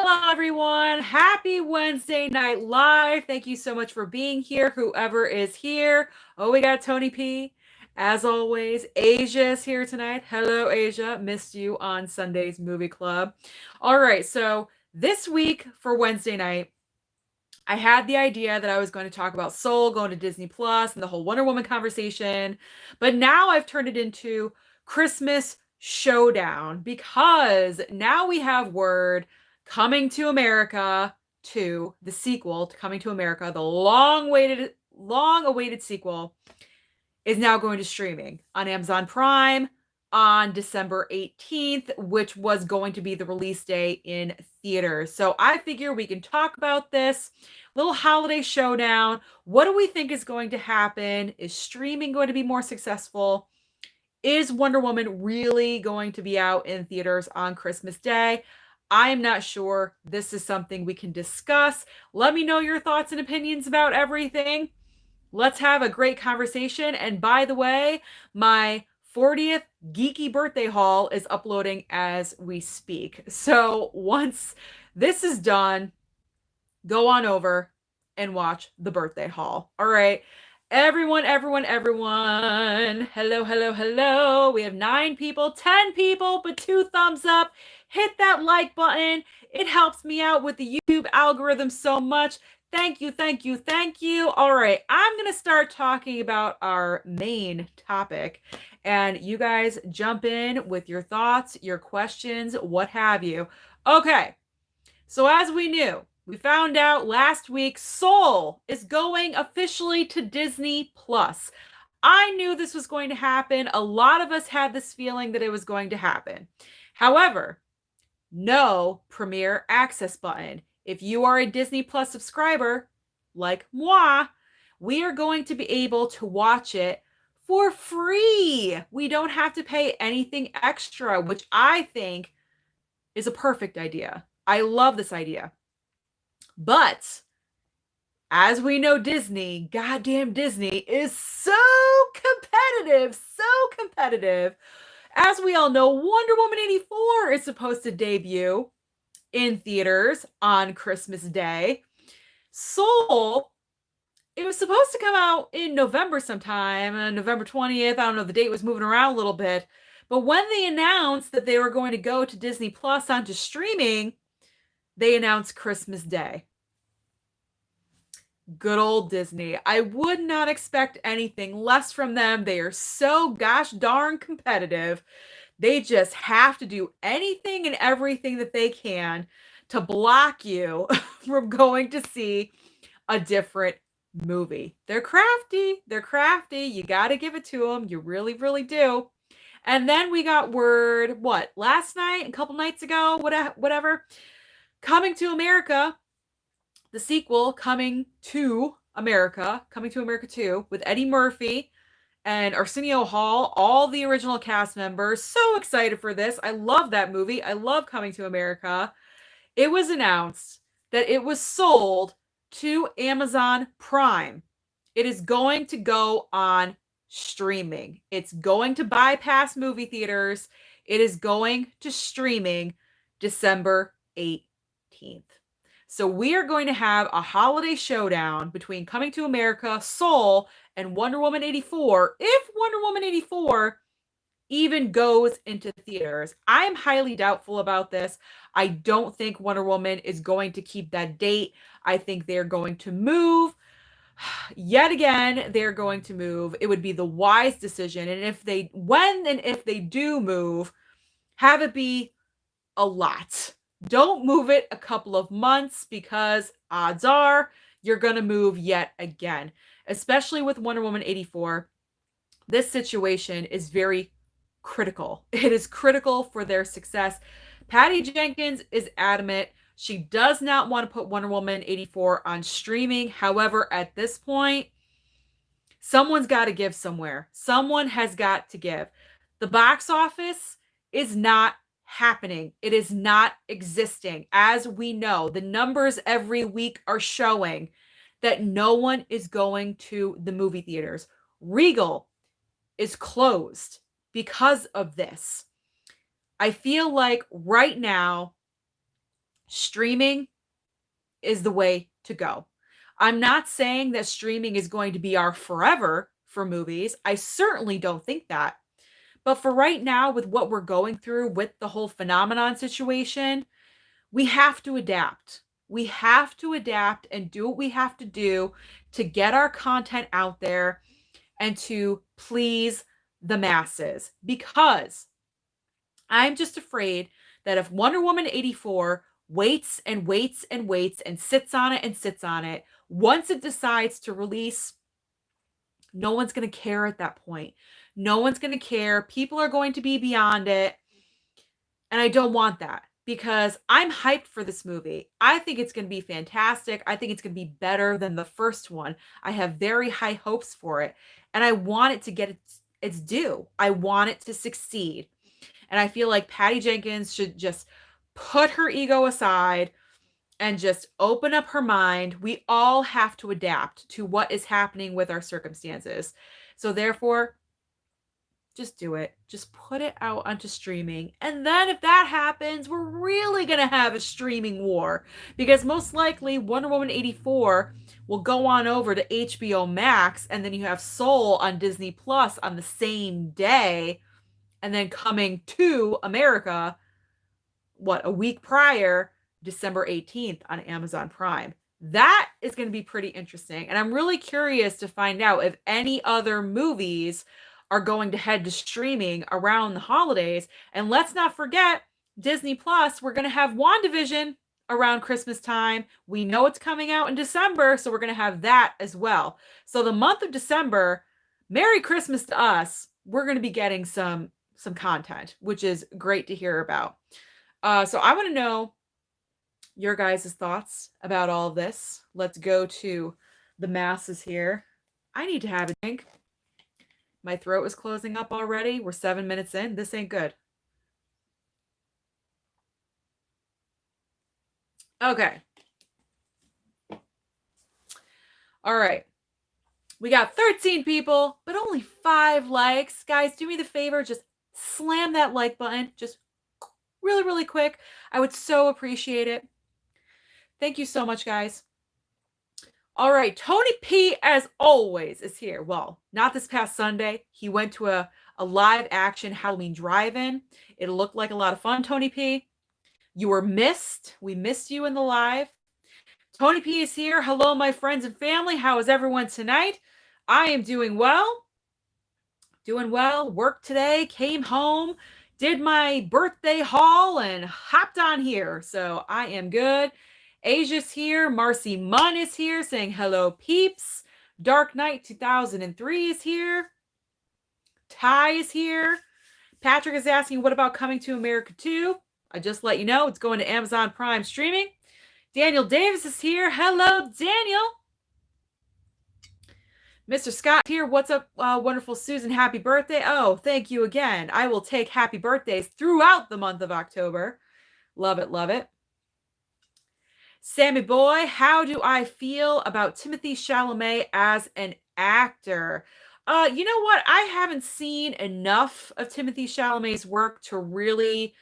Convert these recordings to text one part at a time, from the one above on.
Hello, everyone. Happy Wednesday Night Live. Thank you so much for being here, whoever is here. Oh, we got Tony P. As always, Asia is here tonight. Hello, Asia. Missed you on Sunday's movie club. All right, so this week for Wednesday night, I had the idea that I was going to talk about Soul going to Disney Plus and the whole Wonder Woman conversation, but now I've turned it into Christmas Showdown because now we have word Coming to America 2, the sequel to Coming to America, the long-awaited sequel is now going to streaming on Amazon Prime on December 18th, which was going to be the release day in theaters. So I figure we can talk about this little holiday showdown. What do we think is going to happen? Is streaming going to be more successful? Is Wonder Woman really going to be out in theaters on Christmas Day? I am not sure. This is something we can discuss. Let me know your thoughts and opinions about everything. Let's have a great conversation. And by the way, my 40th geeky birthday haul is uploading as we speak. So once this is done, go on over and watch the birthday haul. All right. Everyone. Hello, hello, hello. We have 9 people, 10 people, but 2 thumbs up. Hit that like button. It helps me out with the YouTube algorithm so much. Thank you. All right, I'm going to start talking about our main topic, and you guys jump in with your thoughts, your questions, what have you. Okay, so as we found out last week, Soul is going officially to Disney Plus. I knew this was going to happen. A lot of us had this feeling that it was going to happen. However, no Premier Access button. If you are a Disney Plus subscriber, like moi, we are going to be able to watch it for free. We don't have to pay anything extra, which I think is a perfect idea. I love this idea. But as we know, goddamn Disney, is so competitive. As we all know, Wonder Woman 84 is supposed to debut in theaters on Christmas Day. Soul, it was supposed to come out in November sometime, November 20th. I don't know, the date was moving around a little bit. But when they announced that they were going to go to Disney Plus onto streaming, they announced Christmas Day. Good old Disney. I would not expect anything less from them. They are so gosh darn competitive. They just have to do anything and everything that they can to block you from going to see a different movie. They're crafty. You got to give it to them. You really do. And then we got word, last night, a couple nights ago, whatever, Coming to America, the sequel, Coming to America 2, with Eddie Murphy and Arsenio Hall, all the original cast members. So excited for this. I love that movie. I love Coming to America. It was announced that it was sold to Amazon Prime. It is going to go on streaming. It's going to bypass movie theaters. It is going to streaming December 18th. So we are going to have a holiday showdown between Coming to America, Soul, and Wonder Woman 84. If Wonder Woman 84 even goes into theaters, I'm highly doubtful about this. I don't think Wonder Woman is going to keep that date. I think they're going to move. Yet again, they're going to move. It would be the wise decision. And if they do move, have it be a lot. Don't move it a couple of months, because odds are you're going to move yet again. Especially with Wonder Woman 84, this situation is very critical. It is critical for their success. Patty Jenkins is adamant. She does not want to put Wonder Woman 84 on streaming. However, at this point, someone's got to give somewhere. Someone has got to give. The box office is not happening. It is not existing. As we know, the numbers every week are showing that no one is going to the movie theaters. Regal is closed because of this. I feel like right now Streaming is the way to go. I'm not saying that streaming is going to be our forever for movies. I certainly don't think that. But for right now, with what we're going through with the whole phenomenon situation, we have to adapt. We have to adapt and do what we have to do to get our content out there and to please the masses. Because I'm just afraid that if Wonder Woman 84 waits and waits and waits and sits on it and sits on it, once it decides to release, no one's going to care at that point. No one's going to care. People are going to be beyond it. And I don't want that because I'm hyped for this movie. I think it's going to be fantastic. I think it's going to be better than the first one. I have very high hopes for it. And I want it to get its due. I want it to succeed. And I feel like Patty Jenkins should just put her ego aside and just open up her mind. We all have to adapt to what is happening with our circumstances. So therefore, just do it. Just put it out onto streaming. And then if that happens, we're really going to have a streaming war. Because most likely Wonder Woman 84 will go on over to HBO Max. And then you have Soul on Disney Plus on the same day. And then coming to America, a week prior, December 18th on Amazon Prime. That is going to be pretty interesting. And I'm really curious to find out if any other movies are going to head to streaming around the holidays. And let's not forget, Disney Plus, we're going to have WandaVision around Christmas time. We know it's coming out in December, so we're going to have that as well. So the month of December, Merry Christmas to us. We're going to be getting some content, which is great to hear about. So I want to know your guys' thoughts about all of this. Let's go to the masses here. I need to have a drink. My throat is closing up already. We're 7 minutes in. This ain't good. Okay. All right. We got 13 people, but only 5 likes. Guys, do me the favor. Just slam that like button. Just really, really quick. I would so appreciate it. Thank you so much, guys. All right. Tony P, as always, is here. Well, not this past Sunday. He went to a live action Halloween drive-in. It looked like a lot of fun, Tony P. You were missed. We missed you in the live. Tony P is here. Hello, my friends and family. How is everyone tonight? I am doing well. Doing well. Worked today. Came home. Did my birthday haul and hopped on here. So I am good. Asia's here. Marcy Munn is here saying hello, peeps. Dark Knight 2003 is here. Ty is here. Patrick is asking, what about Coming to America 2? I just let you know it's going to Amazon Prime streaming. Daniel Davis is here. Hello, Daniel. Mr. Scott here. What's up, wonderful Susan? Happy birthday. Oh, thank you again. I will take happy birthdays throughout the month of October. Love it, love it. Sammy boy, how do I feel about Timothée Chalamet as an actor? You know what? I haven't seen enough of Timothée Chalamet's work to really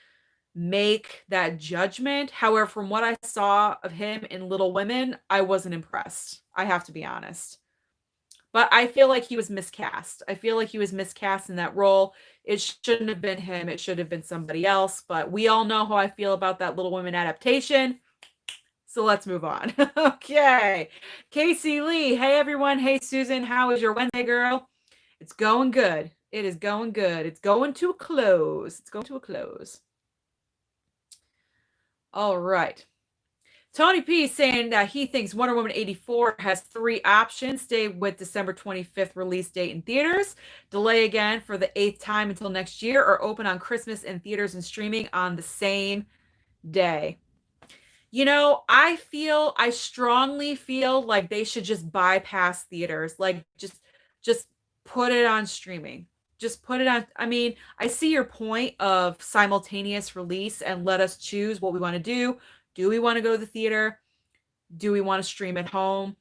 make that judgment. However, from what I saw of him in Little Women, I wasn't impressed. I have to be honest. But I feel like he was miscast. I feel like he was miscast in that role. It shouldn't have been him. It should have been somebody else. But we all know how I feel about that Little Women adaptation. So let's move on. Okay. Casey Lee. Hey, everyone. Hey, Susan. How is your Wednesday, girl? It's going good. It is going good. It's going to a close. It's going to a close. All right. Tony P saying that he thinks Wonder Woman 84 has 3 options. Stay with December 25th release date in theaters, delay again for the 8th time until next year, or open on Christmas in theaters and streaming on the same day. You know, I strongly feel like they should just bypass theaters. Like just put it on streaming. Just put it on. I mean, I see your point of simultaneous release and let us choose what we want to do. Do we want to go to the theater? Do we want to stream at home?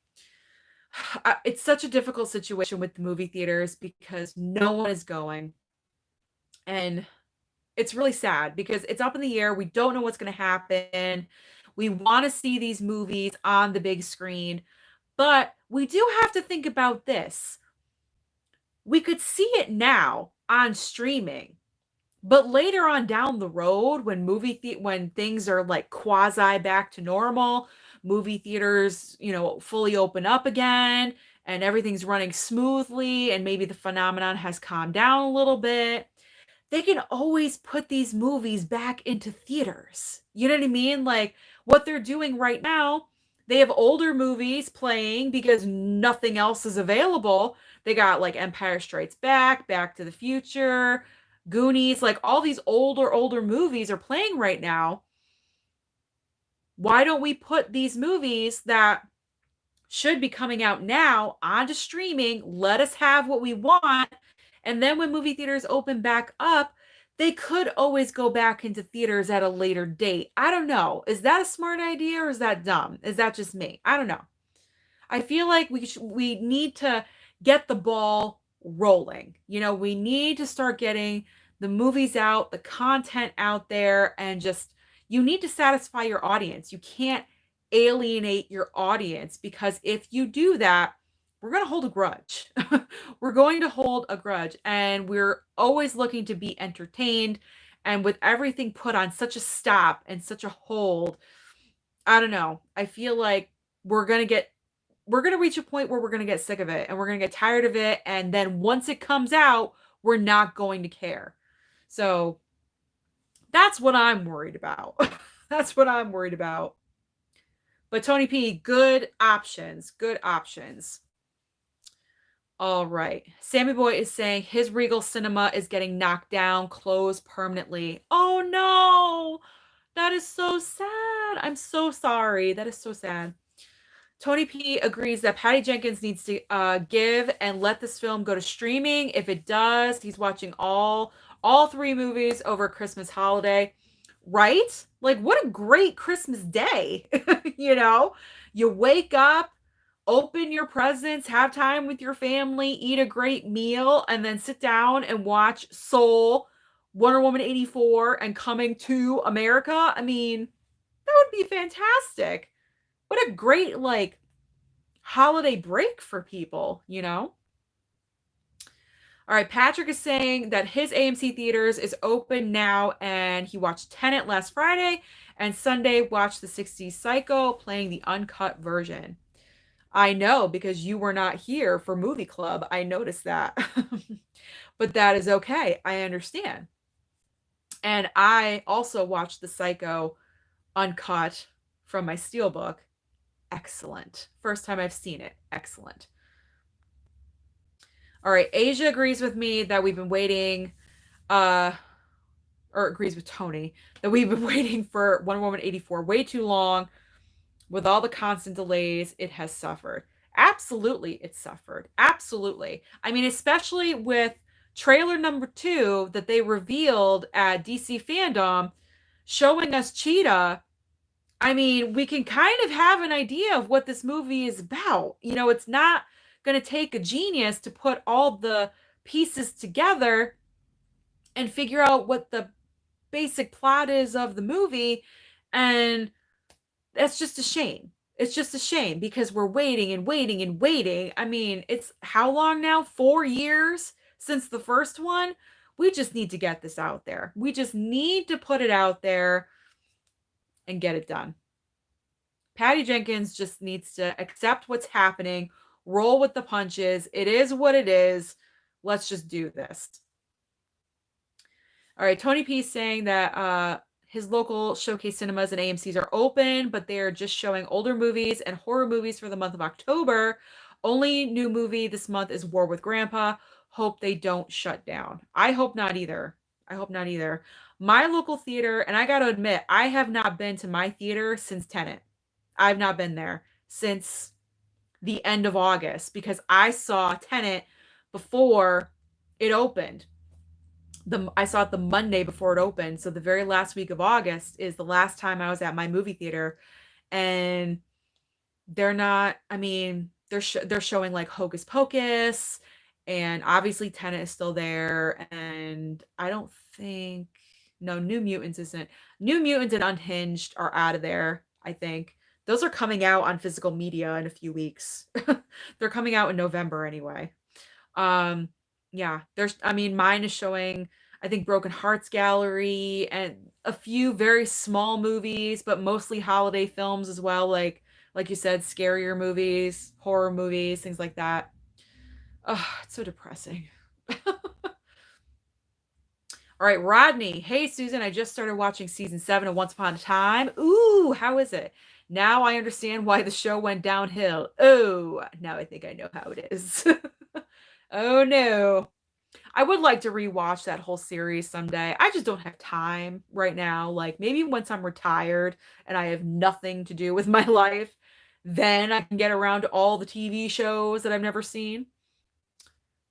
It's such a difficult situation with the movie theaters because no one is going. And it's really sad because it's up in the air. We don't know what's going to happen. We want to see these movies on the big screen, but we do have to think about this. We could see it now on streaming, but later on down the road, when when things are like quasi back to normal, movie theaters, fully open up again, and everything's running smoothly, and maybe the phenomenon has calmed down a little bit, they can always put these movies back into theaters. You know what I mean? Like what they're doing right now, they have older movies playing because nothing else is available. They got like Empire Strikes Back, Back to the Future, Goonies, like all these older movies are playing right now. Why don't we put these movies that should be coming out now onto streaming? Let us have what we want. And then when movie theaters open back up, they could always go back into theaters at a later date. I don't know. Is that a smart idea or is that dumb? Is that just me? I don't know. I feel like we need to get the ball rolling. We need to start getting the movies out, the content out there, and just you need to satisfy your audience. You can't alienate your audience, because if you do that, we're going to hold a grudge. We're going to hold a grudge, and we're always looking to be entertained. And with everything put on such a stop and such a hold, I don't know. I feel like we're going to reach a point where we're going to get sick of it and we're going to get tired of it. And then once it comes out, we're not going to care. So that's what I'm worried about. That's what I'm worried about. But Tony P, good options. Good options. All right. Sammy Boy is saying his Regal Cinema is getting knocked down, closed permanently. Oh no. That is so sad. I'm so sorry. That is so sad. Tony P agrees that Patty Jenkins needs to give and let this film go to streaming. If it does, he's watching all 3 movies over Christmas holiday. Right? Like, what a great Christmas day. You wake up, open your presents, have time with your family, eat a great meal, and then sit down and watch Soul, Wonder Woman 84, and Coming to America. I mean, that would be fantastic. What a great, like, holiday break for people, All right, Patrick is saying that his AMC theaters is open now, and he watched Tenet last Friday, and Sunday watched the 60s Psycho, playing the uncut version. I know, because you were not here for movie club. I noticed that. But that is okay. I understand. And I also watched the Psycho uncut from my Steelbook. Excellent. First time I've seen it. Excellent. All right. Asia agrees with me that we've been waiting, or agrees with Tony, that we've been waiting for Wonder Woman 84 way too long. With all the constant delays, it has suffered. Absolutely, it's suffered. Absolutely. I mean, especially with trailer number 2 that they revealed at DC Fandom showing us Cheetah. I mean, we can kind of have an idea of what this movie is about. It's not going to take a genius to put all the pieces together and figure out what the basic plot is of the movie. And that's just a shame. It's just a shame, because we're waiting and waiting and waiting. I mean, it's how long now? 4 years since the first one? We just need to get this out there. We just need to put it out there and get it done. Patty Jenkins just needs to accept what's happening, roll with the punches. It is what it is. Let's just do this. All right, Tony P saying that his local showcase cinemas and AMCs are open, but they're just showing older movies and horror movies for the month of October. Only new movie this month is War with Grandpa. Hope they don't shut down. I hope not either. I hope not either. My local theater, and I got to admit, I have not been to my theater since Tenet. I've not been there since the end of August, because I saw Tenet before it opened. I saw it the Monday before it opened. So the very last week of August is the last time I was at my movie theater. And they're not, I mean, they're showing like Hocus Pocus, and obviously Tenet is still there. And I don't think, no, New Mutants isn't. New Mutants and Unhinged are out of there. I think. Those are coming out on physical media in a few weeks. They're coming out in November anyway. Um, yeah, I mean, mine is showing, I think, Broken Hearts Gallery and a few very small movies, but mostly holiday films as well. Like you said, scarier movies, horror movies, things like that. Oh, it's so depressing. All right, Rodney. Hey, Susan, I just started watching season 7 of Once Upon a Time. Ooh, how is it? Now I understand why the show went downhill. Oh, now I think I know how it is. Oh no. I would like to rewatch that whole series someday. I just don't have time right now. Like maybe once I'm retired and I have nothing to do with my life, then I can get around to all the TV shows that I've never seen.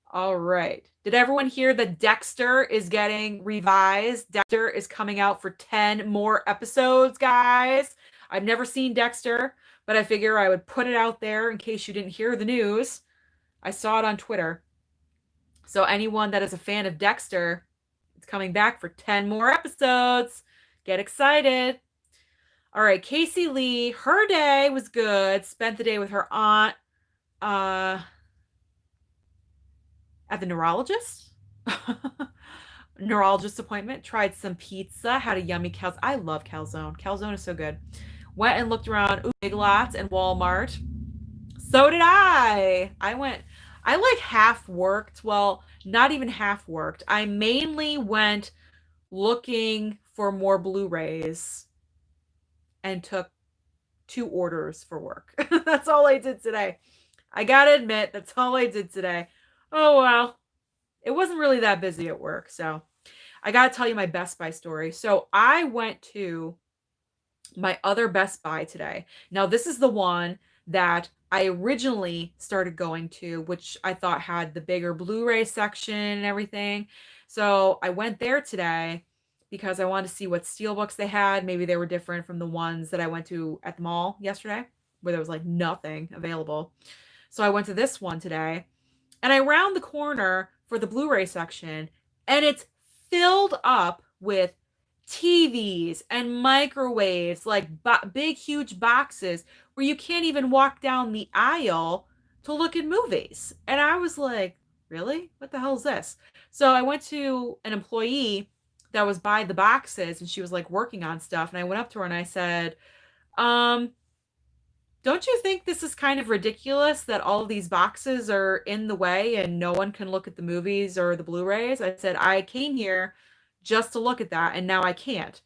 All right. Did everyone hear that Dexter is getting revised? Dexter is coming out for 10 more episodes, guys. I've never seen Dexter, but I figure I would put it out there in case you didn't hear the news. I saw it on Twitter. So anyone that is a fan of Dexter, it's coming back for 10 more episodes. Get excited. All right, Casey Lee, her day was good. Spent the day with her aunt at the neurologist. Neurologist appointment. Tried some pizza. Had a yummy calzone. I love calzone. Calzone is so good. Went and looked around Big Lots and Walmart. So did I. I like half worked. Well, not even half worked. I mainly went looking for more Blu-rays and took 2 orders for work. That's all I did today. I gotta admit, that's all I did today. Oh well. It wasn't really that busy at work, so I gotta tell you my Best Buy story. So I went to my other Best Buy today. Now, this is the one that I originally started going to, which I thought had the bigger Blu-ray section and everything. So I went there today because I wanted to see what steelbooks they had. Maybe they were different from the ones that I went to at the mall yesterday, where there was like nothing available. So I went to this one today, and I round the corner for the Blu-ray section, and it's filled up with TVs and microwaves, like big, huge boxes where you can't even walk down the aisle to look at movies. And I was like, really? What the hell is this? So I went to an employee that was by the boxes, and she was like working on stuff. And I went up to her and I said, don't you think this is kind of ridiculous that all of these boxes are in the way and no one can look at the movies or the Blu-rays? I said, I came here just to look at that, and now I can't.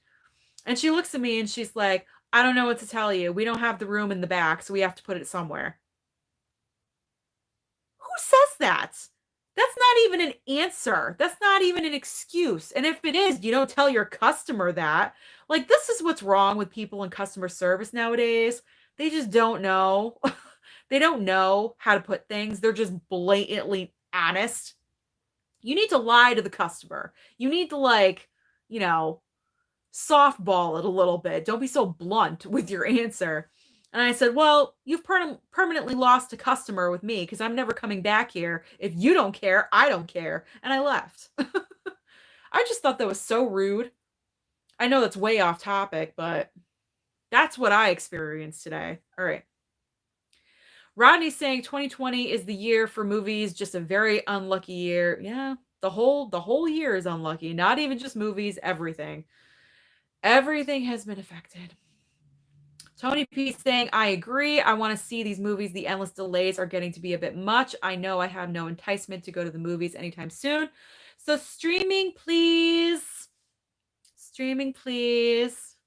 And she looks at me and she's like, I don't know what to tell you. We don't have the room in the back, so we have to put it somewhere. Who says that? That's not even an answer. That's not even an excuse. And if it is, you don't tell your customer that. Like, this is what's wrong with people in customer service nowadays. They just don't know. They don't know how to put things. They're just blatantly honest. You need to lie to the customer. You need to, like, you know, softball it a little bit. Don't be so blunt with your answer. And I said, well, you've permanently lost a customer with me because I'm never coming back here. If you don't care, I don't care. And I left. I just thought that was so rude. I know that's way off topic, but that's what I experienced today. All right. Rodney's saying 2020 is the year for movies, just a very unlucky year. Yeah, the whole year is unlucky. Not even just movies, everything. Everything has been affected. Tony P saying, I agree. I want to see these movies. The endless delays are getting to be a bit much. I know I have no enticement to go to the movies anytime soon. So streaming, please. Streaming, please.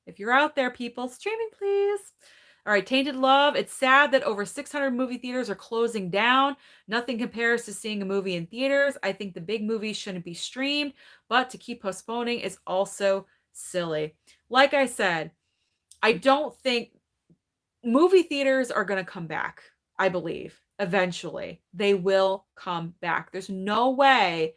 If you're out there, people, streaming, please. All right, Tainted Love. It's sad that over 600 movie theaters are closing down. Nothing compares to seeing a movie in theaters. I think the big movies shouldn't be streamed, but to keep postponing is also silly. Like I said, I don't think movie theaters are going to come back. I believe eventually they will come back. There's no way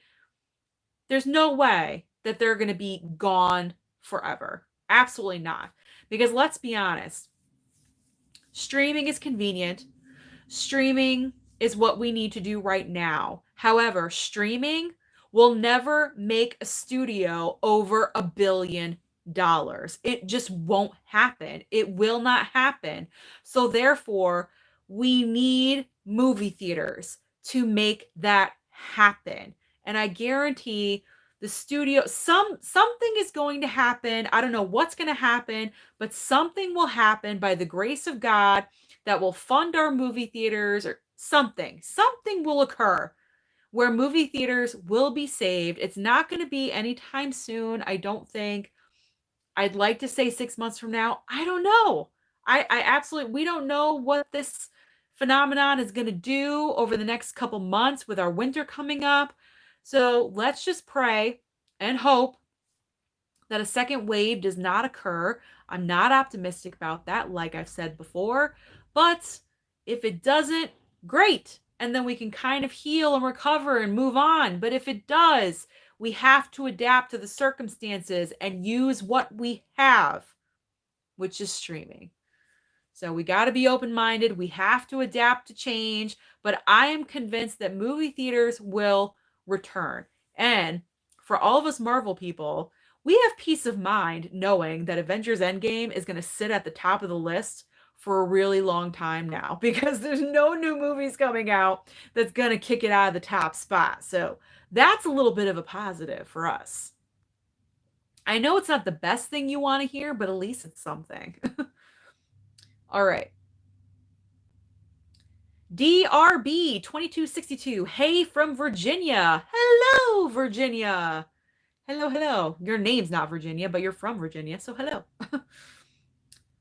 that they're going to be gone forever. Absolutely not. Because let's be honest, streaming is convenient. Streaming is what we need to do right now. However, streaming will never make a studio over $1 billion. It just won't happen. It will not happen. So therefore, we need movie theaters to make that happen. And I guarantee the studio something is going to happen. I don't know what's going to happen, but something will happen by the grace of God that will fund our movie theaters or something. Something will occur where movie theaters will be saved. It's not going to be anytime soon, I don't think. I'd like to say 6 months from now. I don't know. I absolutely we don't know what this phenomenon is gonna do over the next couple months with our winter coming up. So let's just pray and hope that a second wave does not occur. I'm not optimistic about that, like I've said before. But if it doesn't, great. And then we can kind of heal and recover and move on. But if it does, we have to adapt to the circumstances and use what we have, which is streaming. So we got to be open minded. We have to adapt to change. But I am convinced that movie theaters will return. And for all of us Marvel people, we have peace of mind knowing that Avengers Endgame is going to sit at the top of the list for a really long time now because there's no new movies coming out that's going to kick it out of the top spot. So that's a little bit of a positive for us. I know it's not the best thing you want to hear, but at least it's something. All right. DRB 2262. Hey from Virginia. Hello, Virginia. Hello, hello. Your name's not Virginia, but you're from Virginia, so hello.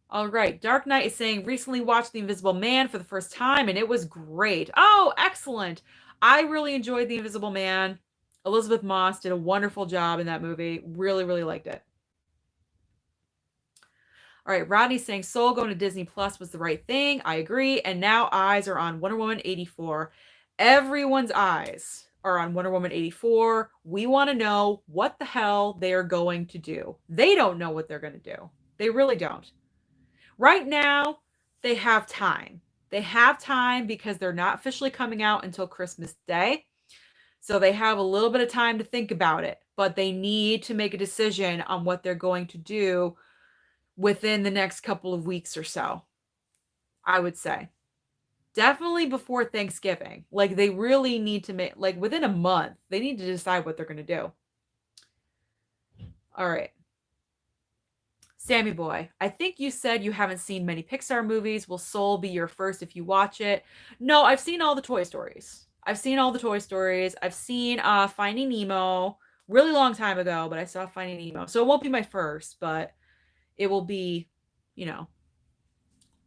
All right. Dark Knight is saying, recently watched The Invisible Man for the first time, and it was great. Oh, excellent. I really enjoyed The Invisible Man. Elizabeth Moss did a wonderful job in that movie. Really, really liked it. All right. Rodney's saying, Soul going to Disney Plus was the right thing. I agree. And now eyes are on Wonder Woman 84. Everyone's eyes are on Wonder Woman 84. We want to know what the hell they are going to do. They don't know what they're going to do. They really don't. Right now, they have time. They have time because they're not officially coming out until Christmas Day. So they have a little bit of time to think about it, but they need to make a decision on what they're going to do within the next couple of weeks or so, I would say. Definitely before Thanksgiving. Like, they really need to make, like, within a month, they need to decide what they're going to do. All right. Sammy Boy, I think you said you haven't seen many Pixar movies. Will Soul be your first if you watch it? No, I've seen all the Toy Stories. I've seen Finding Nemo, really long time ago, but I saw Finding Nemo. So it won't be my first, but it will be,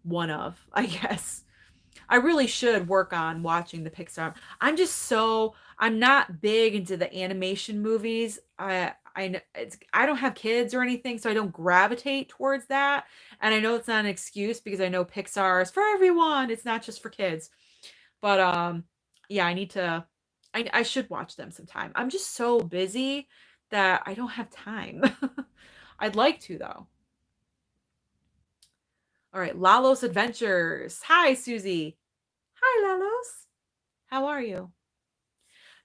one of, I guess. I really should work on watching the Pixar. I'm not big into the animation movies. I don't have kids or anything, so I don't gravitate towards that. And I know it's not an excuse because I know Pixar is for everyone. It's not just for kids. But yeah, I should watch them sometime. I'm just so busy that I don't have time. I'd like to though. All right, Lalo's Adventures. Hi, Susie. Hi, Lalos. How are you?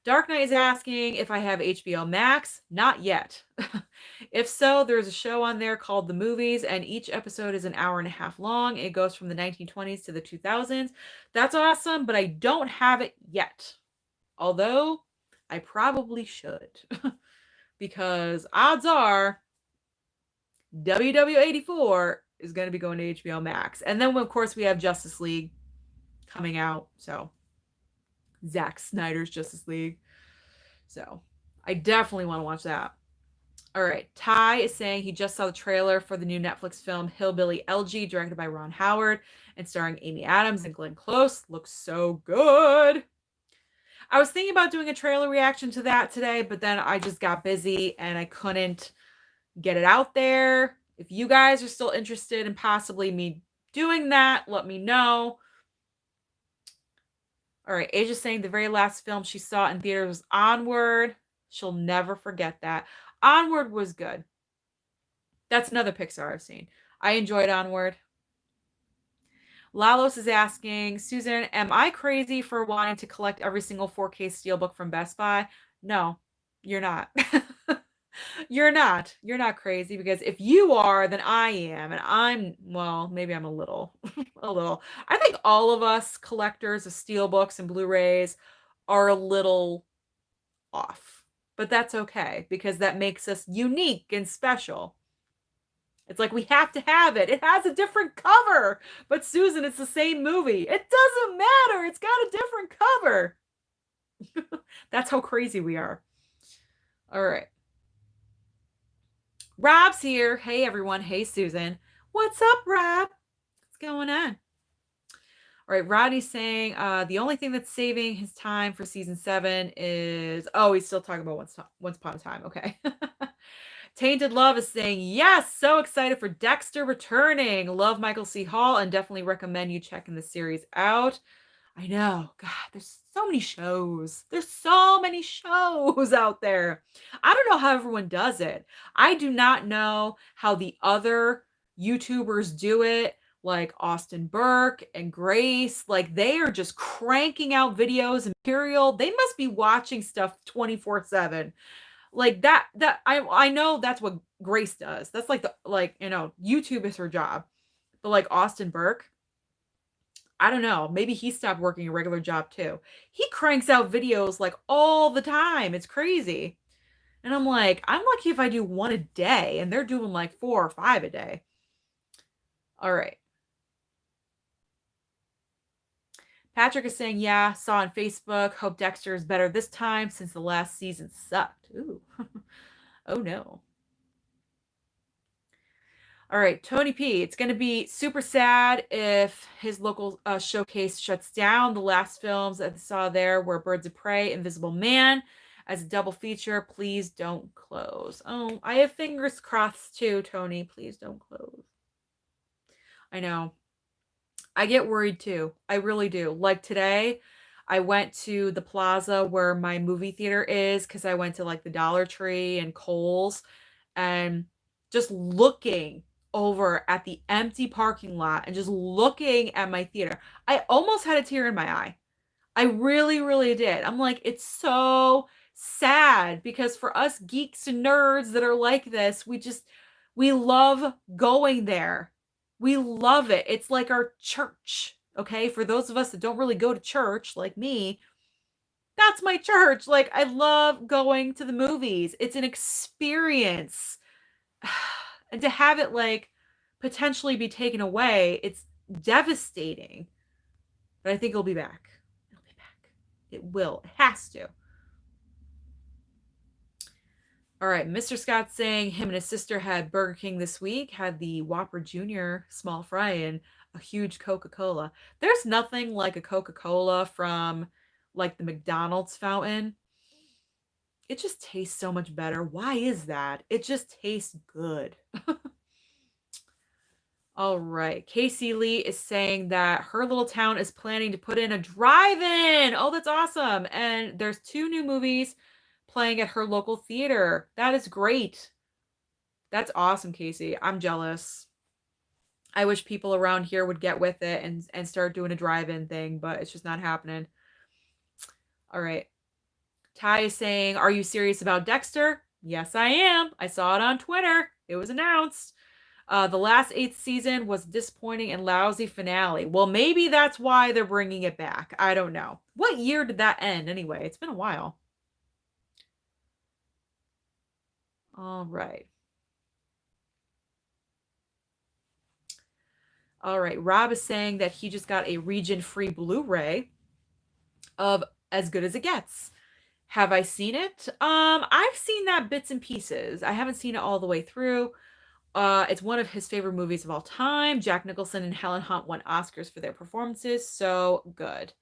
Dark Knight is asking if I have HBO Max. Not yet. If so, there's a show on there called The Movies, and each episode is an hour and a half long. It goes from the 1920s to the 2000s. That's awesome, but I don't have it yet. Although, I probably should. Because odds are, WW84 is going to be going to HBO Max. And then, of course, we have Justice League coming out. So, Zack Snyder's Justice League. So, I definitely want to watch that. All right. Ty is saying he just saw the trailer for the new Netflix film Hillbilly Elegy, directed by Ron Howard and starring Amy Adams and Glenn Close. Looks so good. I was thinking about doing a trailer reaction to that today, but then I just got busy and I couldn't get it out there. If you guys are still interested in possibly me doing that, let me know. All right, Asia's saying the very last film she saw in theaters was Onward. She'll never forget that. Onward was good. That's another Pixar I've seen. I enjoyed Onward. Lalos is asking, Susan, am I crazy for wanting to collect every single 4K Steelbook from Best Buy? No, you're not. You're not. You're not crazy because if you are, then I am, and well, maybe I'm a little, a little. I think all of us collectors of steelbooks and Blu-rays are a little off, but that's okay because that makes us unique and special. It's like we have to have it. It has a different cover, but Susan, it's the same movie. It doesn't matter. It's got a different cover. That's how crazy we are. All right. Rob's here. Hey, everyone. Hey, Susan. What's up, Rob? What's going on? All right. Rodney's saying the only thing that's saving his time for season 7 is... Oh, he's still talking about Once Upon a Time. Okay. Tainted Love is saying, yes, so excited for Dexter returning. Love Michael C. Hall and definitely recommend you checking the series out. I know. God, there's so many shows. There's so many shows out there. I don't know how everyone does it. I do not know how the other YouTubers do it, like Austin Burke and Grace. Like, they are just cranking out videos and material. They must be watching stuff 24/7. Like that I know that's what Grace does. That's like YouTube is her job. But like Austin Burke, I don't know. Maybe he stopped working a regular job too. He cranks out videos like all the time. It's crazy. And I'm like, I'm lucky if I do one a day, and they're doing like 4 or 5 a day. All right. Patrick is saying, yeah, saw on Facebook. Hope Dexter is better this time since the last season sucked. Ooh. Oh no. All right, Tony P. It's going to be super sad if his local showcase shuts down. The last films that I saw there were Birds of Prey, Invisible Man. As a double feature, please don't close. Oh, I have fingers crossed too, Tony. Please don't close. I know. I get worried too. I really do. Like today, I went to the plaza where my movie theater is because I went to like the Dollar Tree and Kohl's, and just looking over at the empty parking lot and just looking at my theater, I almost had a tear in my eye. I really, really did. I'm like, it's so sad because for us geeks and nerds that are like this, we love going there. We love it. It's like our church. Okay. For those of us that don't really go to church like me, that's my church. Like, I love going to the movies. It's an experience. And to have it like potentially be taken away, it's devastating. But I think it'll be back. It'll be back. It will. It has to. All right, Mr. Scott's saying him and his sister had Burger King this week, had the Whopper Jr. small fry and a huge Coca-Cola. There's nothing like a Coca-Cola from like the McDonald's fountain. It just tastes so much better. Why is that? It just tastes good. All right. Casey Lee is saying that her little town is planning to put in a drive-in. Oh, that's awesome. And there's 2 new movies playing at her local theater. That is great. That's awesome, Casey. I'm jealous. I wish people around here would get with it and start doing a drive-in thing, but it's just not happening. All right. Ty is saying, are you serious about Dexter? Yes, I am. I saw it on Twitter. It was announced. The last 8th season was disappointing and lousy finale. Well, maybe that's why they're bringing it back. I don't know. What year did that end anyway? It's been a while. All right. All right. Rob is saying that he just got a region-free Blu-ray of As Good as It Gets. Have I seen it? I've seen that bits and pieces. I haven't seen it all the way through. It's one of his favorite movies of all time. Jack Nicholson and Helen Hunt won Oscars for their performances. So good.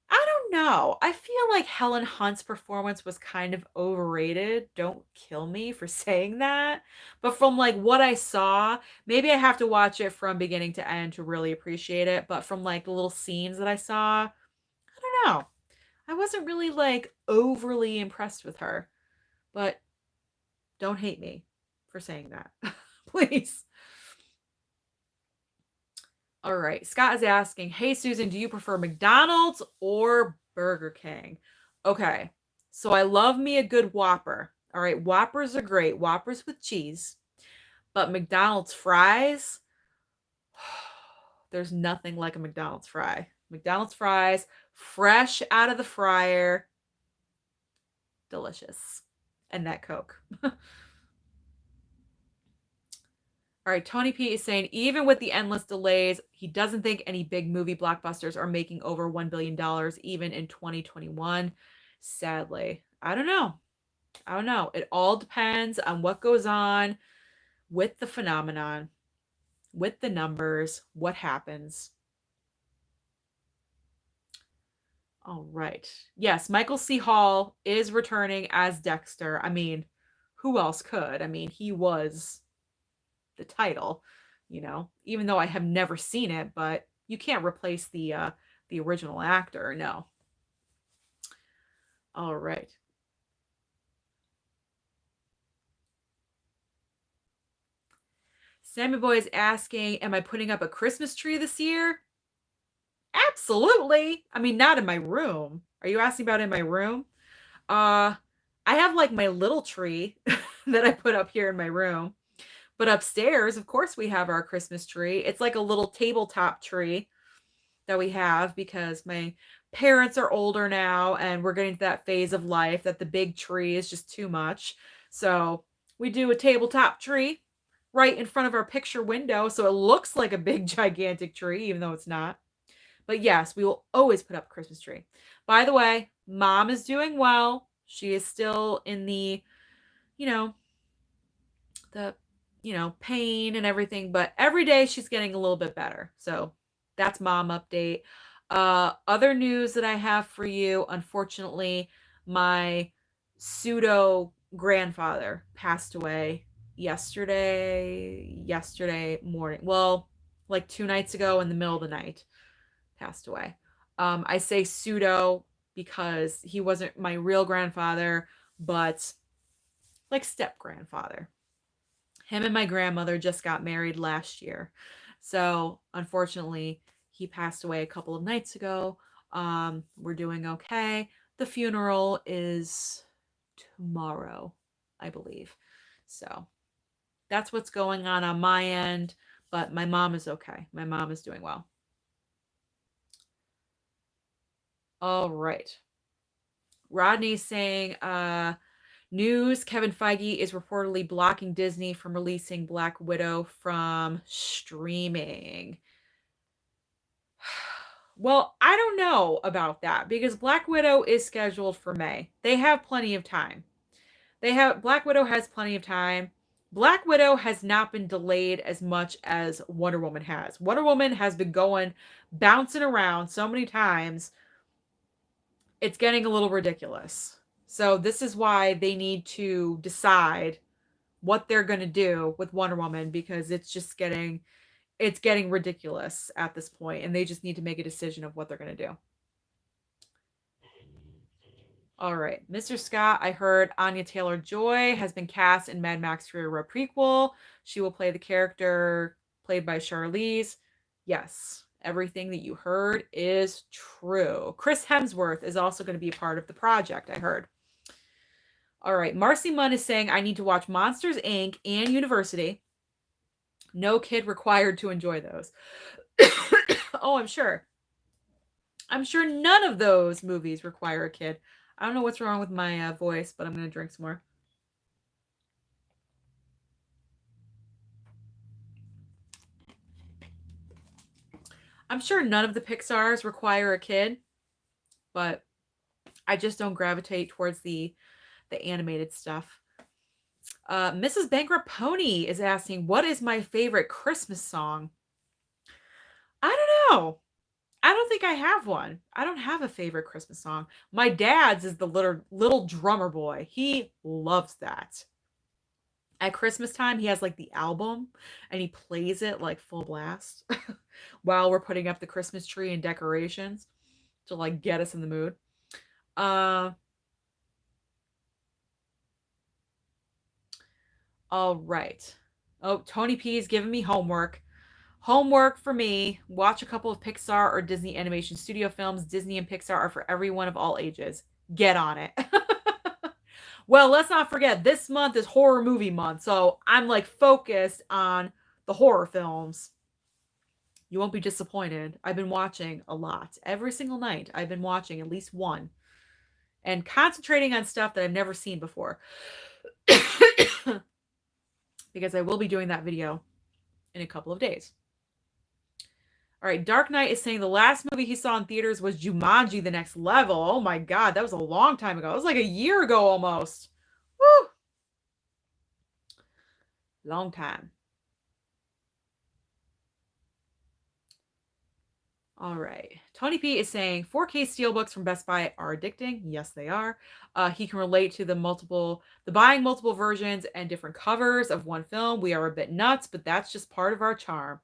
I don't know. I feel like Helen Hunt's performance was kind of overrated. Don't kill me for saying that. But from like what I saw, maybe I have to watch it from beginning to end to really appreciate it. But from like the little scenes that I saw, I don't know. I wasn't really like overly impressed with her. But don't hate me for saying that. Please. All right. Scott is asking, hey, Susan, do you prefer McDonald's or Burger King? Okay. So I love me a good Whopper. All right, Whoppers are great. Whoppers with cheese. But McDonald's fries, there's nothing like a McDonald's fry. McDonald's fries, fresh out of the fryer, delicious. And that Coke. All right, Tony P is saying even with the endless delays, he doesn't think any big movie blockbusters are making over $1 billion even in 2021. Sadly, I don't know. I don't know. It all depends on what goes on with the phenomenon, with the numbers, what happens. All right. Yes, Michael C. Hall is returning as Dexter. I mean, who else could? I mean, he was the title, even though I have never seen it, but you can't replace the original actor, no. All right. Sammy Boy is asking, am I putting up a Christmas tree this year? Absolutely. I mean, not in my room. Are you asking about in my room? I have like my little tree that I put up here in my room. But upstairs, of course, we have our Christmas tree. It's like a little tabletop tree that we have because my parents are older now and we're getting to that phase of life that the big tree is just too much. So we do a tabletop tree right in front of our picture window so it looks like a big gigantic tree, even though it's not. But yes, we will always put up a Christmas tree. By the way, mom is doing well. She is still in you know, the pain and everything, but every day she's getting a little bit better. So that's mom update. Other news that I have for you, unfortunately, my pseudo grandfather passed away yesterday morning. Well, like 2 nights ago in the middle of the night passed away. I say pseudo because he wasn't my real grandfather, but like step grandfather. Him and my grandmother just got married last year. So unfortunately, he passed away a couple of nights ago. We're doing okay. The funeral is tomorrow, I believe. So that's what's going on my end. But my mom is okay. My mom is doing well. All right. Rodney's saying, news, Kevin Feige is reportedly blocking Disney from releasing Black Widow from streaming. Well, I don't know about that because Black Widow is scheduled for May. They have plenty of time. Black Widow has plenty of time. Black Widow has not been delayed as much as Wonder Woman has. Wonder Woman has been bouncing around so many times. It's getting a little ridiculous. So this is why they need to decide what they're going to do with Wonder Woman because it's getting ridiculous at this point and they just need to make a decision of what they're going to do. All right, Mr. Scott, I heard Anya Taylor-Joy has been cast in Mad Max Fury Road prequel. She will play the character played by Charlize. Yes, everything that you heard is true. Chris Hemsworth is also going to be a part of the project, I heard. All right, Marcy Munn is saying I need to watch Monsters, Inc. and University. No kid required to enjoy those. Oh, I'm sure. I'm sure none of those movies require a kid. I don't know what's wrong with my voice, but I'm going to drink some more. I'm sure none of the Pixars require a kid, but I just don't gravitate towards the animated stuff. Mrs. Bankrupt Pony is asking, what is my favorite Christmas song? I don't know. I don't think I have one. I don't have a favorite Christmas song. My dad's is the little drummer boy. He loves that. At Christmas time, he has like the album and he plays it like full blast while we're putting up the Christmas tree and decorations to like get us in the mood. All right. Oh, Tony P is giving me homework. Homework for me. Watch a couple of Pixar or Disney animation studio films. Disney and Pixar are for everyone of all ages. Get on it. Well, let's not forget, this month is horror movie month, so I'm, like, focused on the horror films. You won't be disappointed. I've been watching a lot. Every single night, I've been watching at least one and concentrating on stuff that I've never seen before. Because I will be doing that video in a couple of days. All right, Dark Knight is saying the last movie he saw in theaters was Jumanji: The Next Level. Oh my God, that was a long time ago. It was like a year ago almost. Woo! Long time. All right. Tony P is saying 4K steelbooks from Best Buy are addicting. Yes, they are. He can relate to the buying multiple versions and different covers of one film. We are a bit nuts, but that's just part of our charm.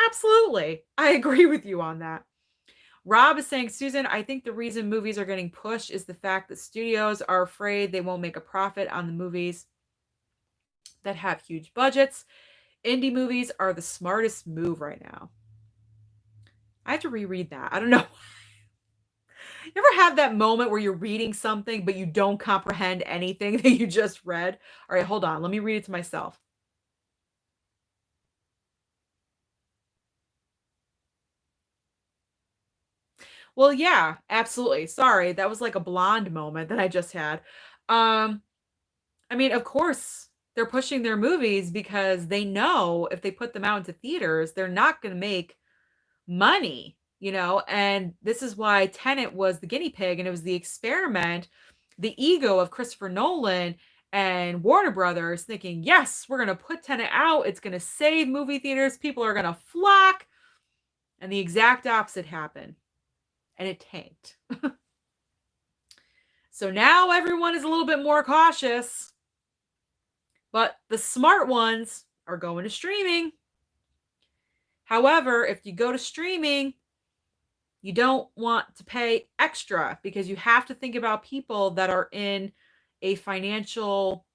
Absolutely. I agree with you on that. Rob is saying, Susan, I think the reason movies are getting pushed is the fact that studios are afraid they won't make a profit on the movies that have huge budgets. Indie movies are the smartest move right now. I have to reread that. I don't know. You ever have that moment where you're reading something, but you don't comprehend anything that you just read? All right, hold on. Let me read it to myself. Well, yeah, absolutely. Sorry, that was like a blonde moment that I just had. Um, I mean, of course, they're pushing their movies because they know if they put them out into theaters, they're not going to make money, and this is why Tenet was the guinea pig and it was the experiment, the ego of Christopher Nolan and Warner Brothers thinking, yes, we're going to put Tenet out. It's going to save movie theaters. People are going to flock. And the exact opposite happened. And it tanked. So now everyone is a little bit more cautious. But the smart ones are going to streaming. However, if you go to streaming, you don't want to pay extra because you have to think about people that are in a financial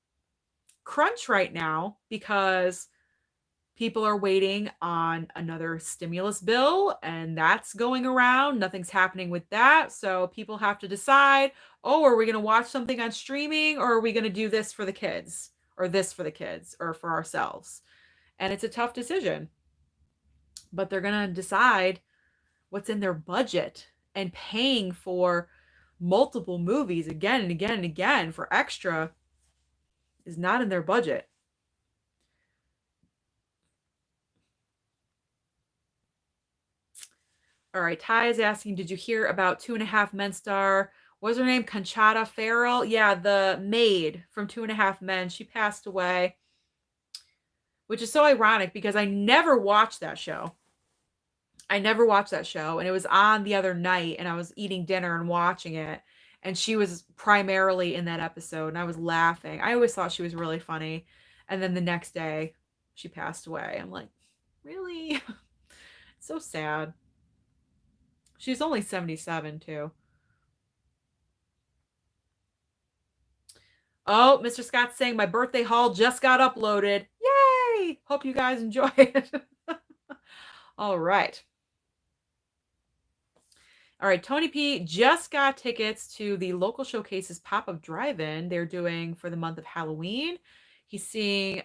crunch right now because people are waiting on another stimulus bill and that's going around. Nothing's happening with that. So people have to decide, oh, are we going to watch something on streaming or are we going to do this for the kids or this for the kids or for ourselves? And it's a tough decision, but they're going to decide what's in their budget, and paying for multiple movies again and again and again for extra is not in their budget. All right, Ty is asking, did you hear about 2.5 Men star? What was her name? Conchata Farrell? Yeah, the maid from 2.5 Men. She passed away, which is so ironic because I never watched that show. And it was on the other night and I was eating dinner and watching it, and she was primarily in that episode and I was laughing. I always thought she was really funny. And then the next day she passed away. I'm like, really? So sad. She's only 77 too. Oh, Mr. Scott's saying my birthday haul just got uploaded. Yay! Hope you guys enjoy it. All right. All right, Tony P just got tickets to the local showcases pop-up drive-in they're doing for the month of Halloween. He's seeing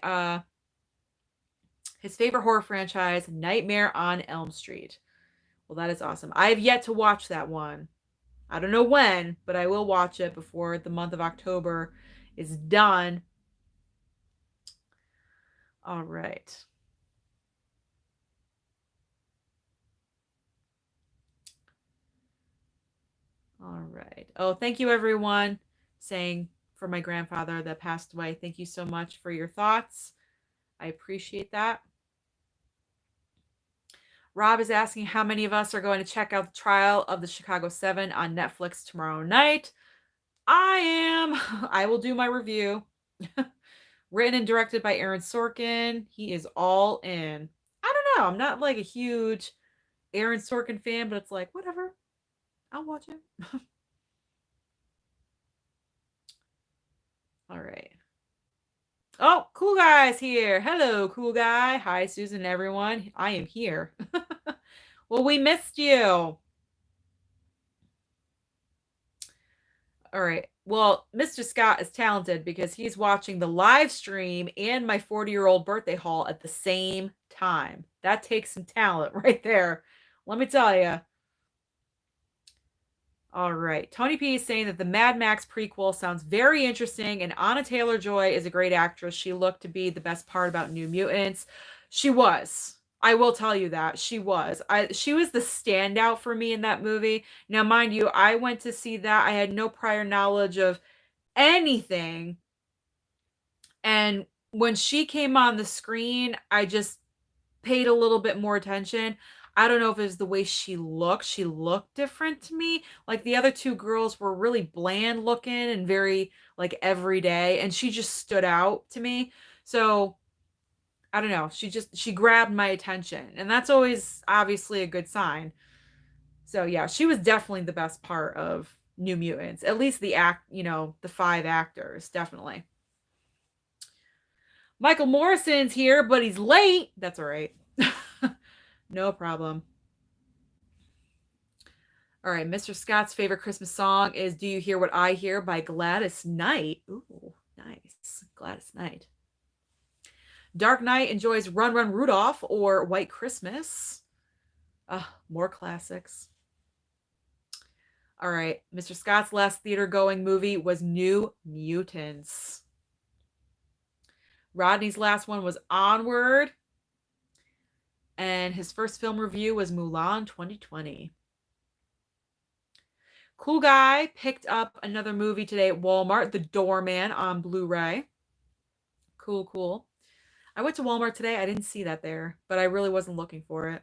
his favorite horror franchise, Nightmare on Elm Street. Well, that is awesome. I have yet to watch that one. I don't know when, but I will watch it before the month of October is done. All right. All right. Oh, thank you, everyone, saying for my grandfather that passed away. Thank you so much for your thoughts. I appreciate that. Rob is asking how many of us are going to check out the trial of the Chicago 7 on Netflix tomorrow night. I am. I will do my review. Written and directed by Aaron Sorkin. He is all in. I don't know. I'm not like a huge Aaron Sorkin fan, but it's like, whatever. I'll watch it. All right. Oh, Cool Guy's here. Hello, Cool Guy. Hi, Susan, everyone. I am here. Well, we missed you. All right. Well, Mr. Scott is talented because he's watching the live stream and my 40-year-old birthday haul at the same time. That takes some talent right there. Let me tell you. All right. Tony P is saying that the Mad Max prequel sounds very interesting, and Anna Taylor-Joy is a great actress. She looked to be the best part about New Mutants. She was. I will tell you that. She was. She was the standout for me in that movie. Now, mind you, I went to see that. I had no prior knowledge of anything. And when she came on the screen, I just paid a little bit more attention. I don't know if it was the way she looked. She looked different to me. Like the other two girls were really bland looking and very like everyday, and she just stood out to me. So I don't know. She grabbed my attention, and that's always obviously a good sign. So yeah, she was definitely the best part of New Mutants. At least the 5 actors, definitely. Michael Morrison's here, but he's late. That's all right. No problem. All right, Mr. Scott's favorite Christmas song is Do You Hear What I Hear by Gladys Knight. Ooh, nice. Gladys Knight. Dark Knight enjoys Run Run Rudolph or White Christmas. More classics. All right, Mr. Scott's last theater-going movie was New Mutants. Rodney's last one was Onward. And his first film review was Mulan 2020. Cool Guy picked up another movie today at Walmart, The Doorman on Blu-ray. Cool. I went to Walmart today. I didn't see that there, but I really wasn't looking for it.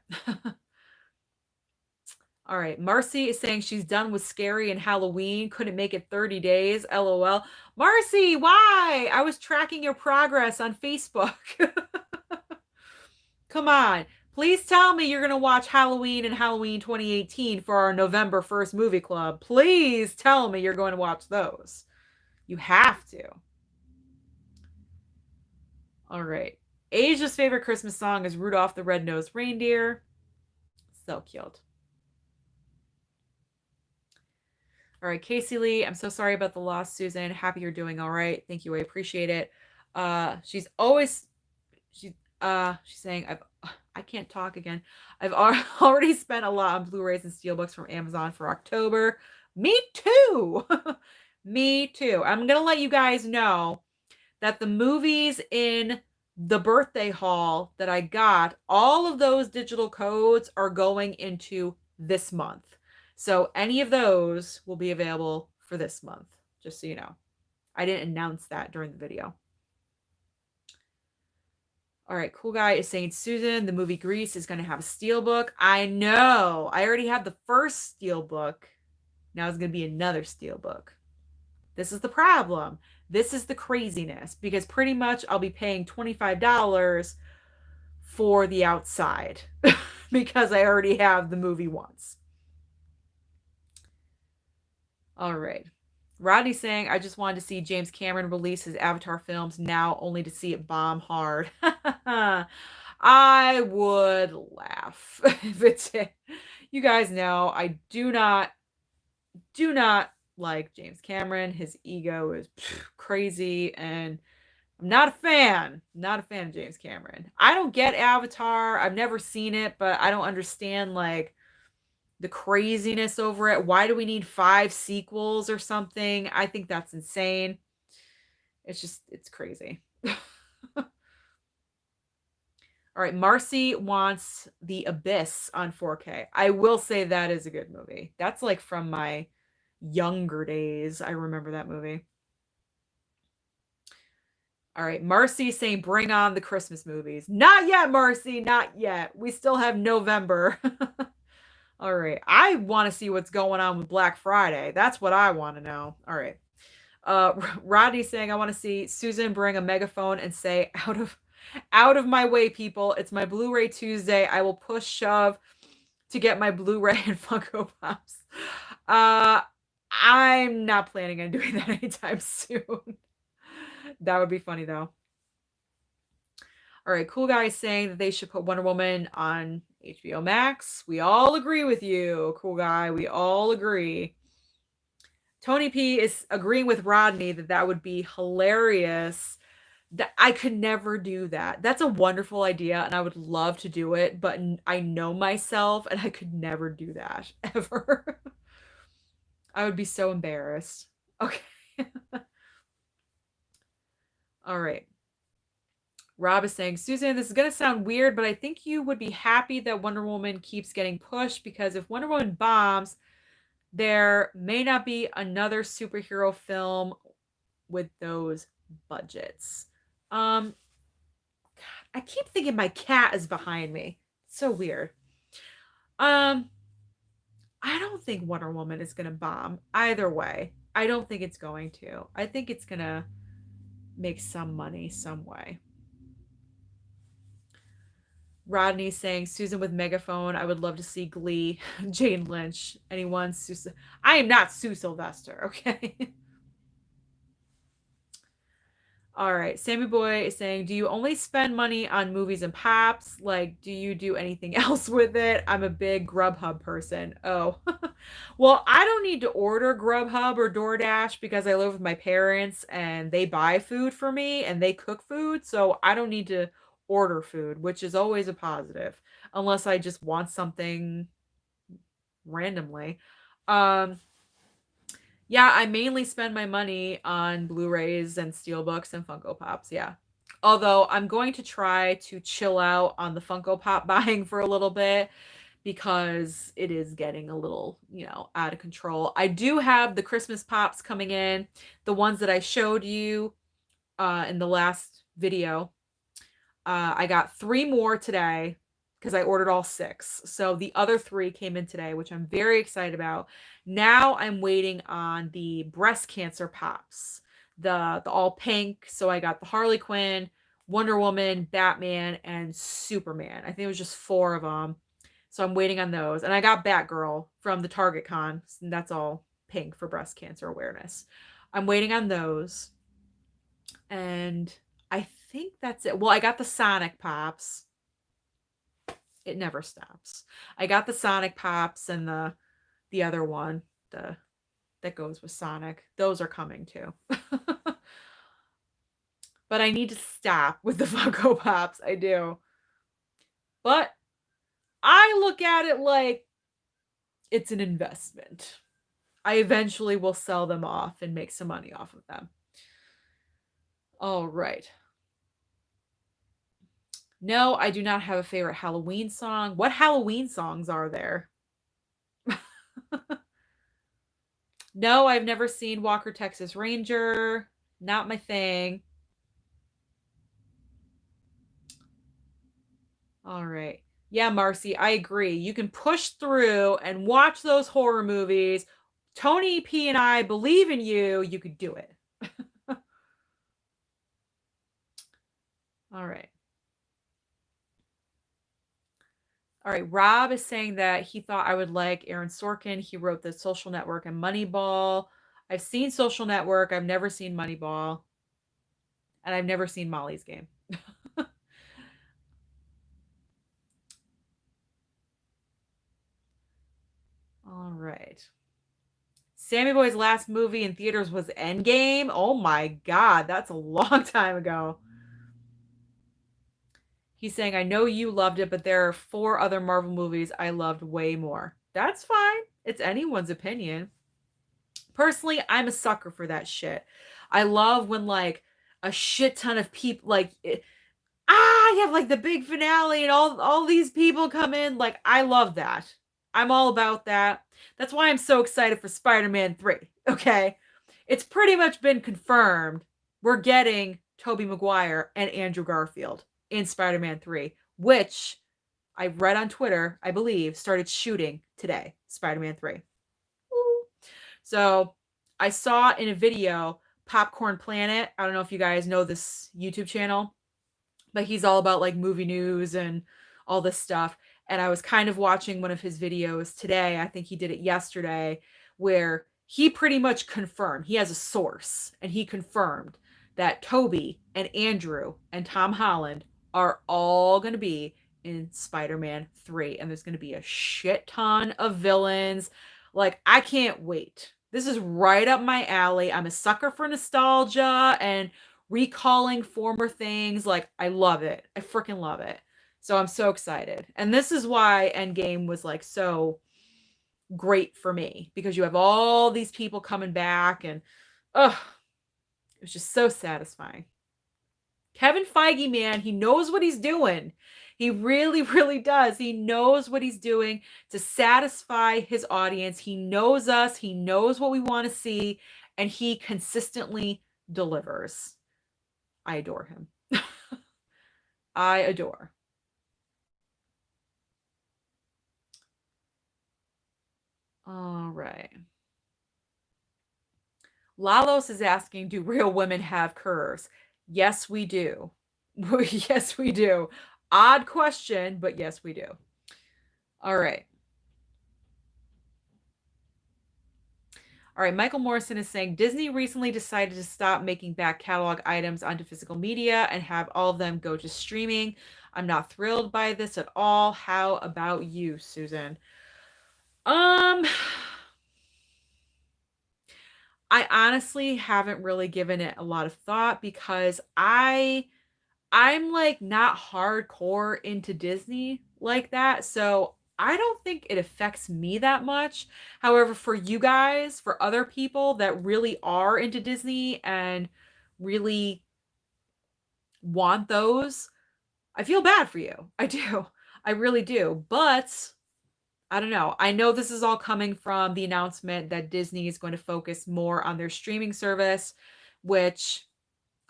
All right. Marcy is saying she's done with Scary and Halloween. Couldn't make it 30 days. LOL. Marcy, why? I was tracking your progress on Facebook. Come on. Please tell me you're going to watch Halloween and Halloween 2018 for our November 1st movie club. Please tell me you're going to watch those. You have to. All right. Asia's favorite Christmas song is Rudolph the Red-Nosed Reindeer. So cute. All right, Casey Lee, I'm so sorry about the loss, Susan. Happy you're doing all right. Thank you. I appreciate it. She's saying I can't talk again. I've already spent a lot on Blu-rays and Steelbooks from Amazon for October. Me too. Me too. I'm going to let you guys know that the movies in the birthday haul that I got, all of those digital codes are going into this month. So any of those will be available for this month, just so you know. I didn't announce that during the video. All right, Cool Guy is saying, Susan, the movie Grease is going to have a steelbook. I know. I already have the first steelbook. Now it's going to be another steelbook. This is the problem. This is the craziness, because pretty much I'll be paying $25 for the outside because I already have the movie once. All right. Rodney's saying, I just wanted to see James Cameron release his Avatar films now, only to see it bomb hard. I would laugh if it's it. You guys know I do not like James Cameron. His ego is crazy, and I'm not a fan. Not a fan of James Cameron. I don't get Avatar. I've never seen it, but I don't understand like the craziness over it. Why do we need 5 sequels or something? I think that's insane. It's crazy. All right, Marcy wants The Abyss on 4K. I will say that is a good movie. That's like from my younger days. I remember that movie. All right, Marcy saying bring on the Christmas movies. Not yet, Marcy, not yet. We still have November. All right. I want to see what's going on with Black Friday. That's what I want to know. All right. Rodney's saying, I want to see Susan bring a megaphone and say, out of my way, people. It's my Blu-ray Tuesday. I will push shove to get my Blu-ray and Funko Pops. I'm not planning on doing that anytime soon. That would be funny, though. All right, Cool Guy is saying that they should put Wonder Woman on HBO Max. We all agree with you, Cool Guy. We all agree. Tony P is agreeing with Rodney that that would be hilarious. That I could never do that. That's a wonderful idea, and I would love to do it, but I know myself, and I could never do that ever. I would be so embarrassed. Okay. All right. Rob is saying, Susan, this is going to sound weird, but I think you would be happy that Wonder Woman keeps getting pushed because if Wonder Woman bombs, there may not be another superhero film with those budgets. Um, I keep thinking my cat is behind me. It's so weird. Um, I don't think Wonder Woman is going to bomb either way. I don't think it's going to. I think it's going to make some money some way. Rodney saying, Susan with megaphone. I would love to see Glee. Jane Lynch. Anyone? Sue. I am not Sue Sylvester, okay? All right. Sammy Boy is saying, do you only spend money on movies and pops? Like, do you do anything else with it? I'm a big Grubhub person. Oh, well, I don't need to order Grubhub or DoorDash because I live with my parents and they buy food for me and they cook food. So I don't need to order food, which is always a positive, unless I just want something randomly. Um, yeah, I mainly spend my money on Blu-rays and Steelbooks and Funko Pops, yeah. Although I'm going to try to chill out on the Funko Pop buying for a little bit because it is getting a little, out of control. I do have the Christmas Pops coming in, the ones that I showed you in the last video. I got 3 more today because I ordered all 6. So the other 3 came in today, which I'm very excited about. Now I'm waiting on the breast cancer pops, the all pink. So I got the Harley Quinn, Wonder Woman, Batman, and Superman. I think it was just 4 of them. So I'm waiting on those. And I got Batgirl from the Target Con. And that's all pink for breast cancer awareness. I'm waiting on those. And I think that's it. Well, I got the Sonic Pops. It never stops. I got the Sonic Pops and the other one, that goes with Sonic. Those are coming too. But I need to stop with the Funko Pops. I do. But I look at it like it's an investment. I eventually will sell them off and make some money off of them. All right. No, I do not have a favorite Halloween song. What Halloween songs are there? No, I've never seen Walker, Texas Ranger. Not my thing. All right. Yeah, Marcy, I agree. You can push through and watch those horror movies. Tony P and I believe in you. You could do it. All right. All right. Rob is saying that he thought I would like Aaron Sorkin. He wrote The Social Network and Moneyball. I've seen Social Network. I've never seen Moneyball. And I've never seen Molly's Game. All right. Sammy Boy's last movie in theaters was Endgame. Oh my God, that's a long time ago. He's saying, I know you loved it, but there are 4 other Marvel movies I loved way more. That's fine. It's anyone's opinion. Personally, I'm a sucker for that shit. I love when like a shit ton of people you have like the big finale and all these people come in. Like, I love that. I'm all about that. That's why I'm so excited for Spider-Man 3. Okay. It's pretty much been confirmed. We're getting Tobey Maguire and Andrew Garfield in Spider-Man 3, which I read on Twitter, I believe, started shooting today. Spider-Man 3. Woo. So I saw in a video Popcorn Planet. I don't know if you guys know this YouTube channel, but he's all about like movie news and all this stuff. And I was kind of watching one of his videos today. I think he did it yesterday, where he pretty much confirmed, he has a source, and he confirmed that Tobey and Andrew and Tom Holland are all going to be in Spider-Man 3. And there's going to be a shit ton of villains. Like, I can't wait. This is right up my alley. I'm a sucker for nostalgia and recalling former things. Like, I love it. I freaking love it. So I'm so excited. And this is why Endgame was like so great for me, because you have all these people coming back, and it was just so satisfying. Kevin Feige, man, he knows what he's doing. He really, really does. He knows what he's doing to satisfy his audience. He knows us. He knows what we want to see, and he consistently delivers. I adore him. I adore. All right. Lalos is asking, do real women have curves? Yes, we do. Yes, we do. Odd question, but yes, we do. All right. All right, Michael Morrison is saying Disney recently decided to stop making back catalog items onto physical media and have all of them go to streaming. I'm not thrilled by this at all. How about you, Susan? Um, I honestly haven't really given it a lot of thought because I'm like not hardcore into Disney like that. So I don't think it affects me that much. However, for you guys, for other people that really are into Disney and really want those, I feel bad for you. I do. I really do. But I don't know. I know this is all coming from the announcement that Disney is going to focus more on their streaming service, which,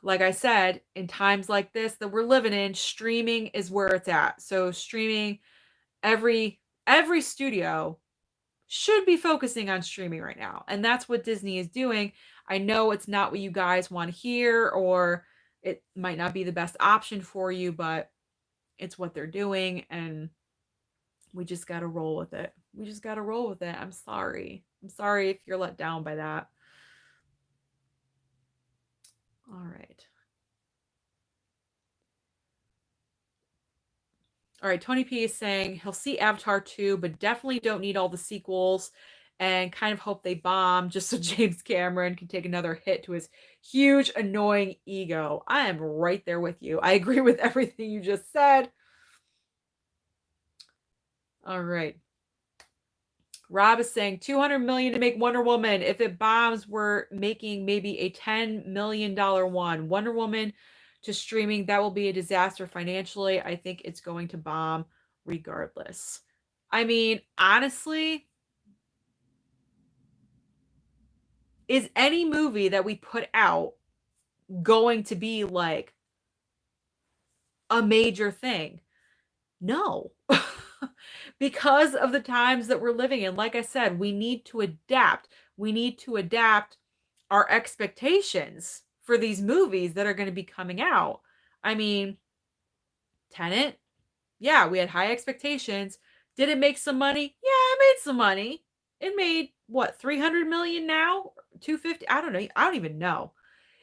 like I said, in times like this that we're living in, streaming is where it's at. So streaming, every studio should be focusing on streaming right now. And that's what Disney is doing. I know it's not what you guys want to hear, or it might not be the best option for you, but it's what they're doing, and we just got to roll with it. We just got to roll with it. I'm sorry. I'm sorry if you're let down by that. All right. All right, Tony P is saying he'll see Avatar 2, but definitely don't need all the sequels, and kind of hope they bomb just so James Cameron can take another hit to his huge, annoying ego. I am right there with you. I agree with everything you just said. All right. Rob is saying 200 million to make Wonder Woman. If it bombs, we're making maybe a $10 million one. Wonder Woman to streaming, that will be a disaster financially. I think it's going to bomb regardless. I mean, honestly, is any movie that we put out going to be like a major thing? No. Because of the times that we're living in. Like I said, we need to adapt. We need to adapt our expectations for these movies that are going to be coming out. I mean, Tenet, yeah, we had high expectations. Did it make some money? Yeah, it made some money. It made what, 300 million now? 250? I don't know. I don't even know.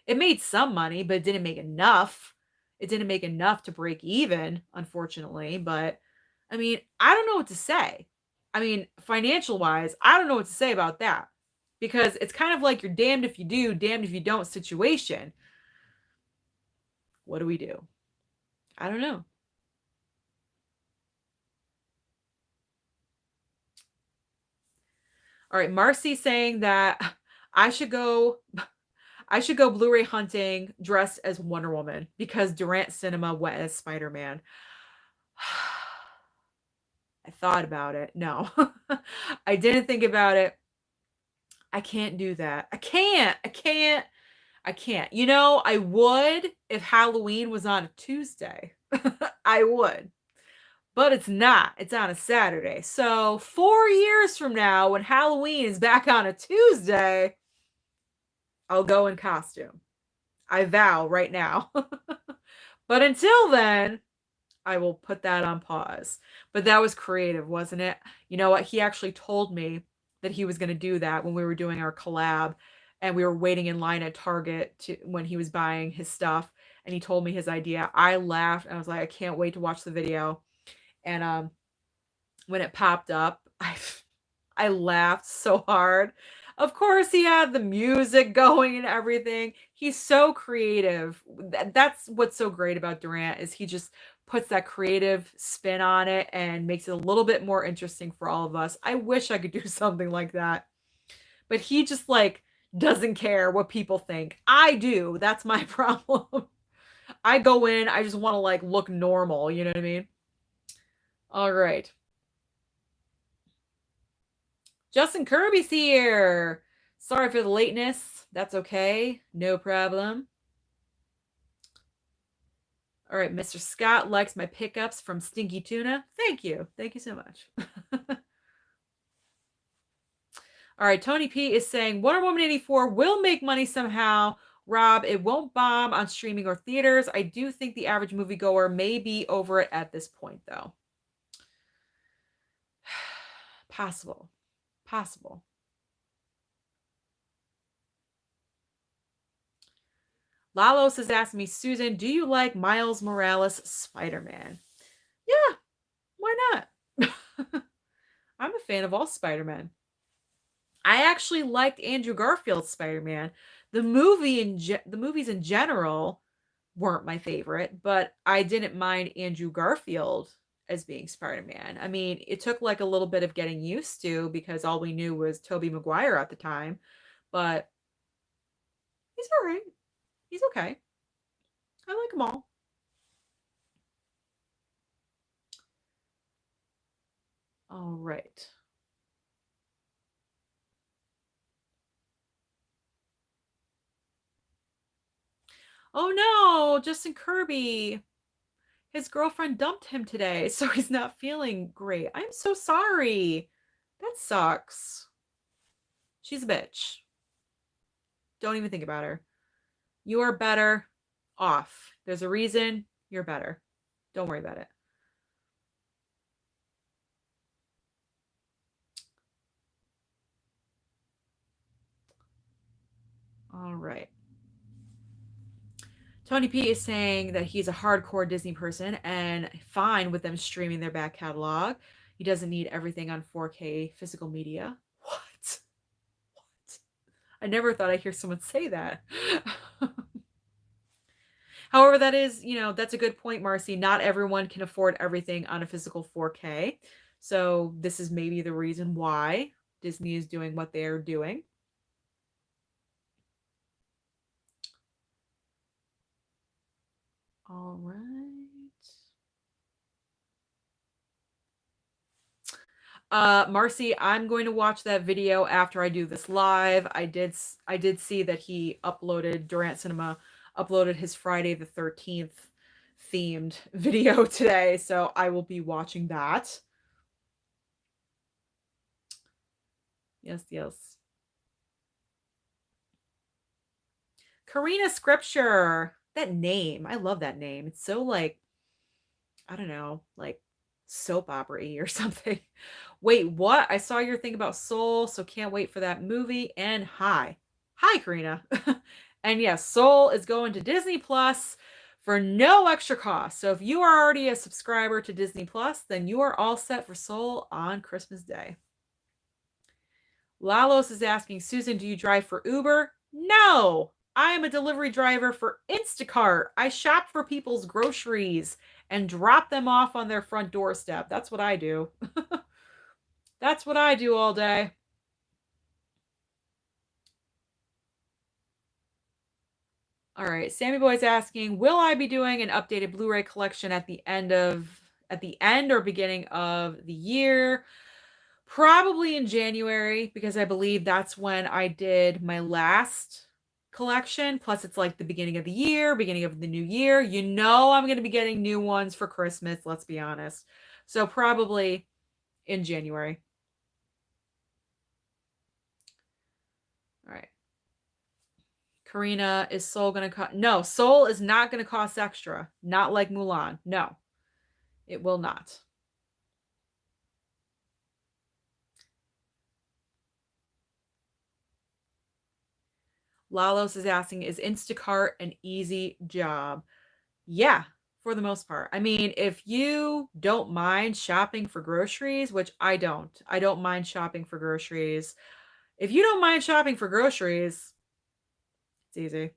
It made some money, but it didn't make enough. It didn't make enough to break even, unfortunately, but I mean, I don't know what to say. I mean, financial wise, I don't know what to say about that, because it's kind of like you're damned if you do, damned if you don't situation. What do we do? I don't know. All right, Marcy saying that I should go Blu-ray hunting dressed as Wonder Woman because Durant Cinema went as Spider-Man. I thought about it. No. I didn't think about it. I can't do that. I can't. I can't. I can't. You know, I would if Halloween was on a Tuesday. I would. But it's not. It's on a Saturday. So 4 years from now, when Halloween is back on a Tuesday, I'll go in costume. I vow right now. But until then, I will put that on pause. But that was creative, wasn't it? You know what? He actually told me that he was going to do that when we were doing our collab, and we were waiting in line at Target when he was buying his stuff, and he told me his idea. I laughed and I was like, I can't wait to watch the video. And when it popped up, I laughed so hard. Of course, he had the music going and everything. He's so creative. That's what's so great about Durant is he just puts that creative spin on it and makes it a little bit more interesting for all of us. I wish I could do something like that. But he just like doesn't care what people think. I do. That's my problem. I go in, I just want to like look normal, you know what I mean? All right. Justin Kirby's here. Sorry for the lateness. That's okay. No problem. All right, Mr. Scott likes my pickups from Stinky Tuna. Thank you. Thank you so much. All right, Tony P is saying Wonder Woman 84 will make money somehow. Rob, it won't bomb on streaming or theaters. I do think the average moviegoer may be over it at this point, though. Possible. Possible. Lalos is asking me, Susan, do you like Miles Morales Spider-Man? Yeah, why not? I'm a fan of all Spider-Man. I actually liked Andrew Garfield's Spider-Man. The movies in general weren't my favorite, but I didn't mind Andrew Garfield as being Spider-Man. I mean, it took like a little bit of getting used to because all we knew was Tobey Maguire at the time, but he's all right. He's okay. I like them all. All right. Oh no, Justin Kirby. His girlfriend dumped him today, so he's not feeling great. I'm so sorry. That sucks. She's a bitch. Don't even think about her. You are better off. There's a reason you're better. Don't worry about it. All right. Tony P is saying that he's a hardcore Disney person and fine with them streaming their back catalog. He doesn't need everything on 4K physical media. What? What? I never thought I'd hear someone say that. However, that is, that's a good point, Marcy. Not everyone can afford everything on a physical 4K. So this is maybe the reason why Disney is doing what they're doing. All right. Marcy, I'm going to watch that video after I do this live. I did see that he uploaded Durant Cinema uploaded his Friday the 13th themed video today, so I will be watching that. Yes. Karina Scripture. That name. I love that name. It's so like, I don't know, like soap opera-y or something. Wait, what? I saw your thing about Soul, so can't wait for that movie. And hi. Hi, Karina. And yes, Soul is going to Disney Plus for no extra cost. So if you are already a subscriber to Disney Plus, then you are all set for Soul on Christmas Day. Lalos is asking, Susan, do you drive for Uber? No, I am a delivery driver for Instacart. I shop for people's groceries and drop them off on their front doorstep. That's what I do. That's what I do all day. All right, Sammy Boy's asking, will I be doing an updated Blu-ray collection at the end or beginning of the year? Probably in January, because I believe that's when I did my last collection. Plus, it's like the beginning of the year, beginning of the new year. I'm going to be getting new ones for Christmas, let's be honest. So probably in January. All right. Karina, is Soul going to cost? No, Soul is not going to cost extra. Not like Mulan. No, it will not. Lalos is asking, is Instacart an easy job? Yeah, for the most part. I mean, if you don't mind shopping for groceries, which I don't mind shopping for groceries. If you don't mind shopping for groceries, it's easy.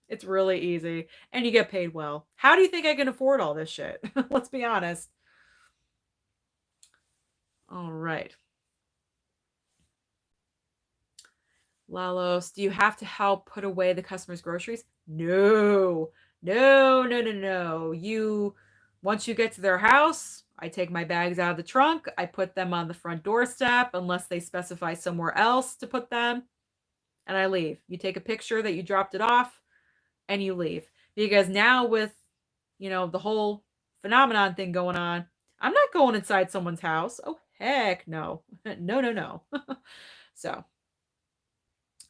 It's really easy. And you get paid well. How do you think I can afford all this shit? Let's be honest. All right. Lalos, do you have to help put away the customer's groceries? No. No, no, no, no. Once you get to their house, I take my bags out of the trunk. I put them on the front doorstep unless they specify somewhere else to put them, and I leave. You take a picture that you dropped it off and you leave. Because now with, the whole phenomenon thing going on, I'm not going inside someone's house. Oh, heck no. No, no, no. So,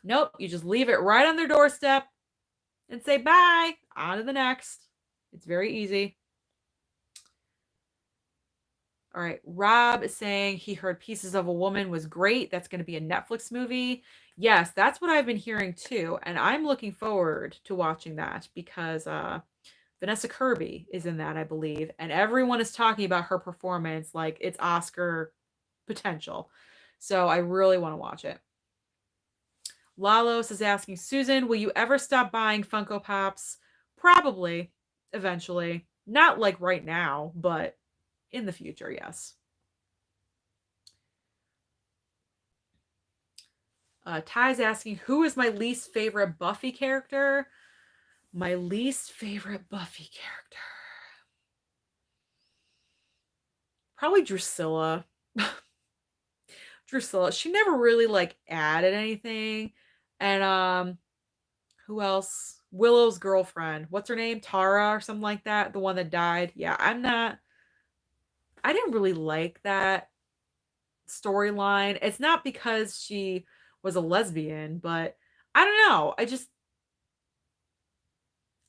nope, you just leave it right on their doorstep and say bye. On to the next. It's very easy. All right. Rob is saying he heard Pieces of a Woman was great. That's going to be a Netflix movie. Yes, that's what I've been hearing too. And I'm looking forward to watching that because Vanessa Kirby is in that, I believe. And everyone is talking about her performance like it's Oscar potential. So I really want to watch it. Lalos is asking, Susan, will you ever stop buying Funko Pops? Probably, eventually. Not like right now, but in the future, yes. Ty's asking, who is my least favorite Buffy character? My least favorite Buffy character. Probably Drusilla. Drusilla. She never really added anything. And who else? Willow's girlfriend. What's her name? Tara or something like that. The one that died. Yeah, I didn't really like that storyline. It's not because she was a lesbian, but I don't know. I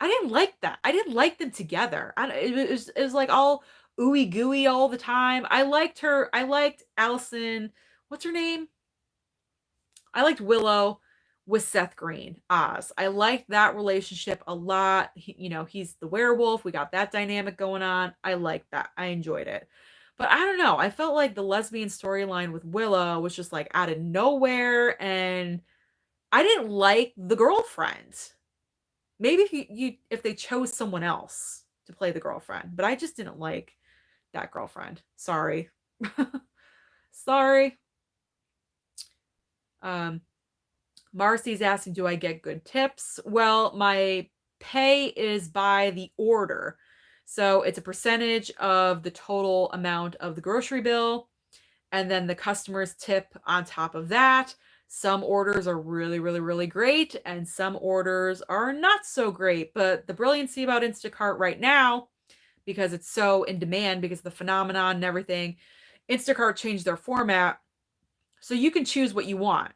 didn't like that. I didn't like them together. It was like all ooey gooey all the time. I liked her. I liked Allison. What's her name? I liked Willow with Seth Green, Oz. I liked that relationship a lot. He's the werewolf. We got that dynamic going on. I liked that. I enjoyed it. But I don't know. I felt like the lesbian storyline with Willow was just like out of nowhere, and I didn't like the girlfriend. Maybe if they chose someone else to play the girlfriend, but I just didn't like that girlfriend. Sorry. Sorry. Marcy's asking, do I get good tips? Well, my pay is by the order. So it's a percentage of the total amount of the grocery bill. And then the customer's tip on top of that. Some orders are really, really, really great. And some orders are not so great. But the brilliancy about Instacart right now, because it's so in demand, because of the phenomenon and everything, Instacart changed their format. So you can choose what you want.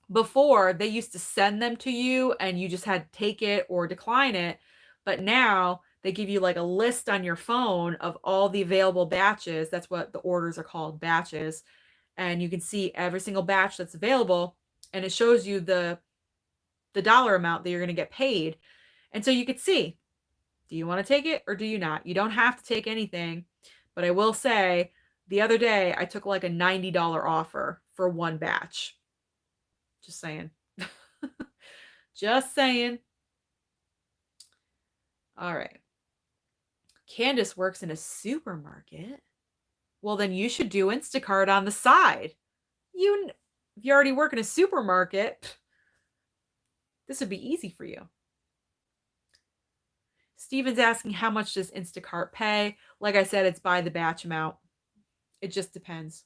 Before, they used to send them to you and you just had to take it or decline it. But now they give you like a list on your phone of all the available batches. That's what the orders are called, batches. And you can see every single batch that's available, and it shows you the dollar amount that you're going to get paid. And so you could see, do you want to take it or do you not? You don't have to take anything. But I will say, the other day I took like a $90 offer for one batch. Just saying. Just saying. All right. Candace works in a supermarket. Well, then you should do Instacart on the side. If you already work in a supermarket, this would be easy for you. Steven's asking, how much does Instacart pay? Like I said, it's by the batch amount. It just depends.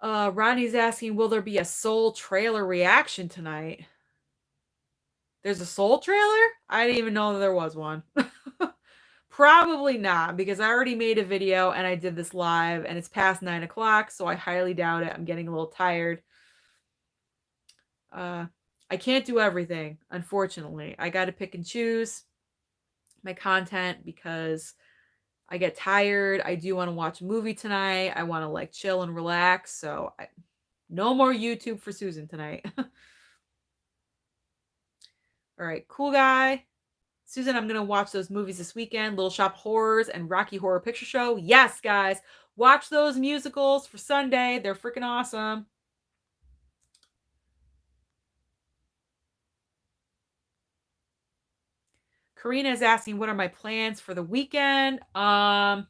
Ronnie's asking, will there be a Soul trailer reaction tonight? There's a Soul trailer? I didn't even know that there was one. Probably not, because I already made a video and I did this live and it's past 9 o'clock, so I highly doubt it. I'm getting a little tired. I can't do everything, unfortunately. I got to pick and choose my content because I get tired. I do want to watch a movie tonight. I want to chill and relax. So no more YouTube for Susan tonight. All right, cool guy. Susan, I'm going to watch those movies this weekend. Little Shop of Horrors and Rocky Horror Picture Show. Yes, guys. Watch those musicals for Sunday. They're freaking awesome. Karina is asking, what are my plans for the weekend? Let's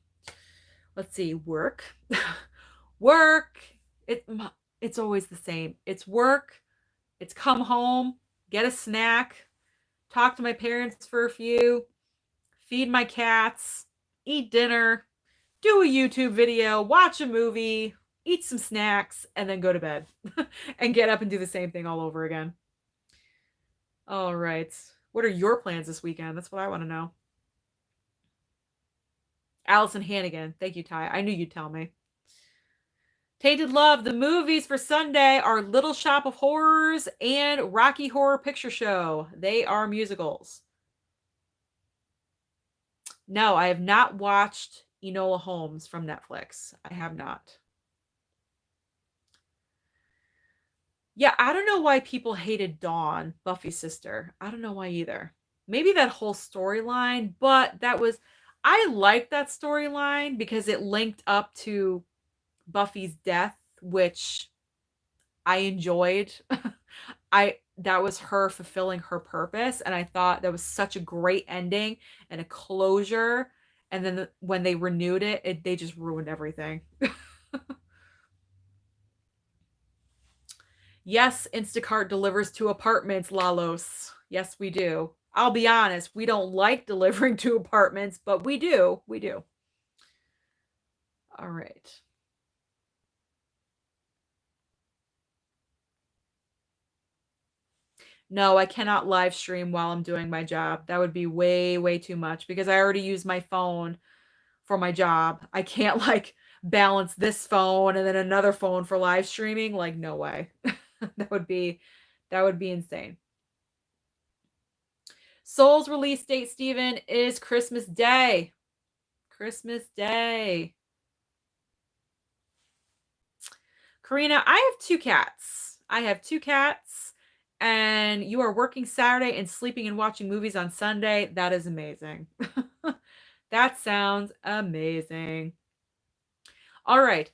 see, work. Work. It, it's always the same. It's work. It's come home, get a snack, talk to my parents for a few, feed my cats, eat dinner, do a YouTube video, watch a movie, eat some snacks, and then go to bed and get up and do the same thing all over again. All right. What are your plans this weekend? That's what I want to know. Allison Hannigan. Thank you, Ty. I knew you'd tell me. Tainted Love. The movies for Sunday are Little Shop of Horrors and Rocky Horror Picture Show. They are musicals. No, I have not watched Enola Holmes from Netflix. I have not. Yeah, I don't know why people hated Dawn, Buffy's sister. I don't know why either. Maybe that whole storyline, but I liked that storyline because it linked up to Buffy's death, which I enjoyed. That was her fulfilling her purpose, and I thought that was such a great ending and a closure. And then when they renewed it, they just ruined everything. Yes, Instacart delivers to apartments, Lalos. Yes, we do. I'll be honest, we don't like delivering to apartments, but we do. We do. All right. No, I cannot live stream while I'm doing my job. That would be way, way too much because I already use my phone for my job. I can't like balance this phone and then another phone for live streaming. Like, no way. that would be insane. Soul's release date, Steven, is Christmas Day. Christmas Day. Karina, I have 2 cats. And you are working Saturday and sleeping and watching movies on Sunday. That is amazing. That sounds amazing. All right.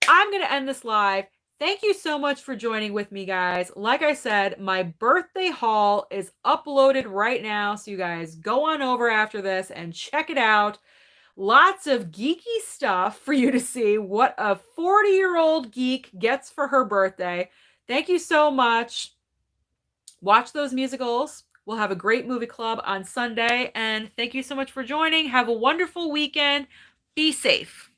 I'm going to end this live. Thank you so much for joining with me, guys. Like I said, my birthday haul is uploaded right now. So you guys go on over after this and check it out. Lots of geeky stuff for you to see what a 40-year-old geek gets for her birthday. Thank you so much. Watch those musicals. We'll have a great movie club on Sunday. And thank you so much for joining. Have a wonderful weekend. Be safe.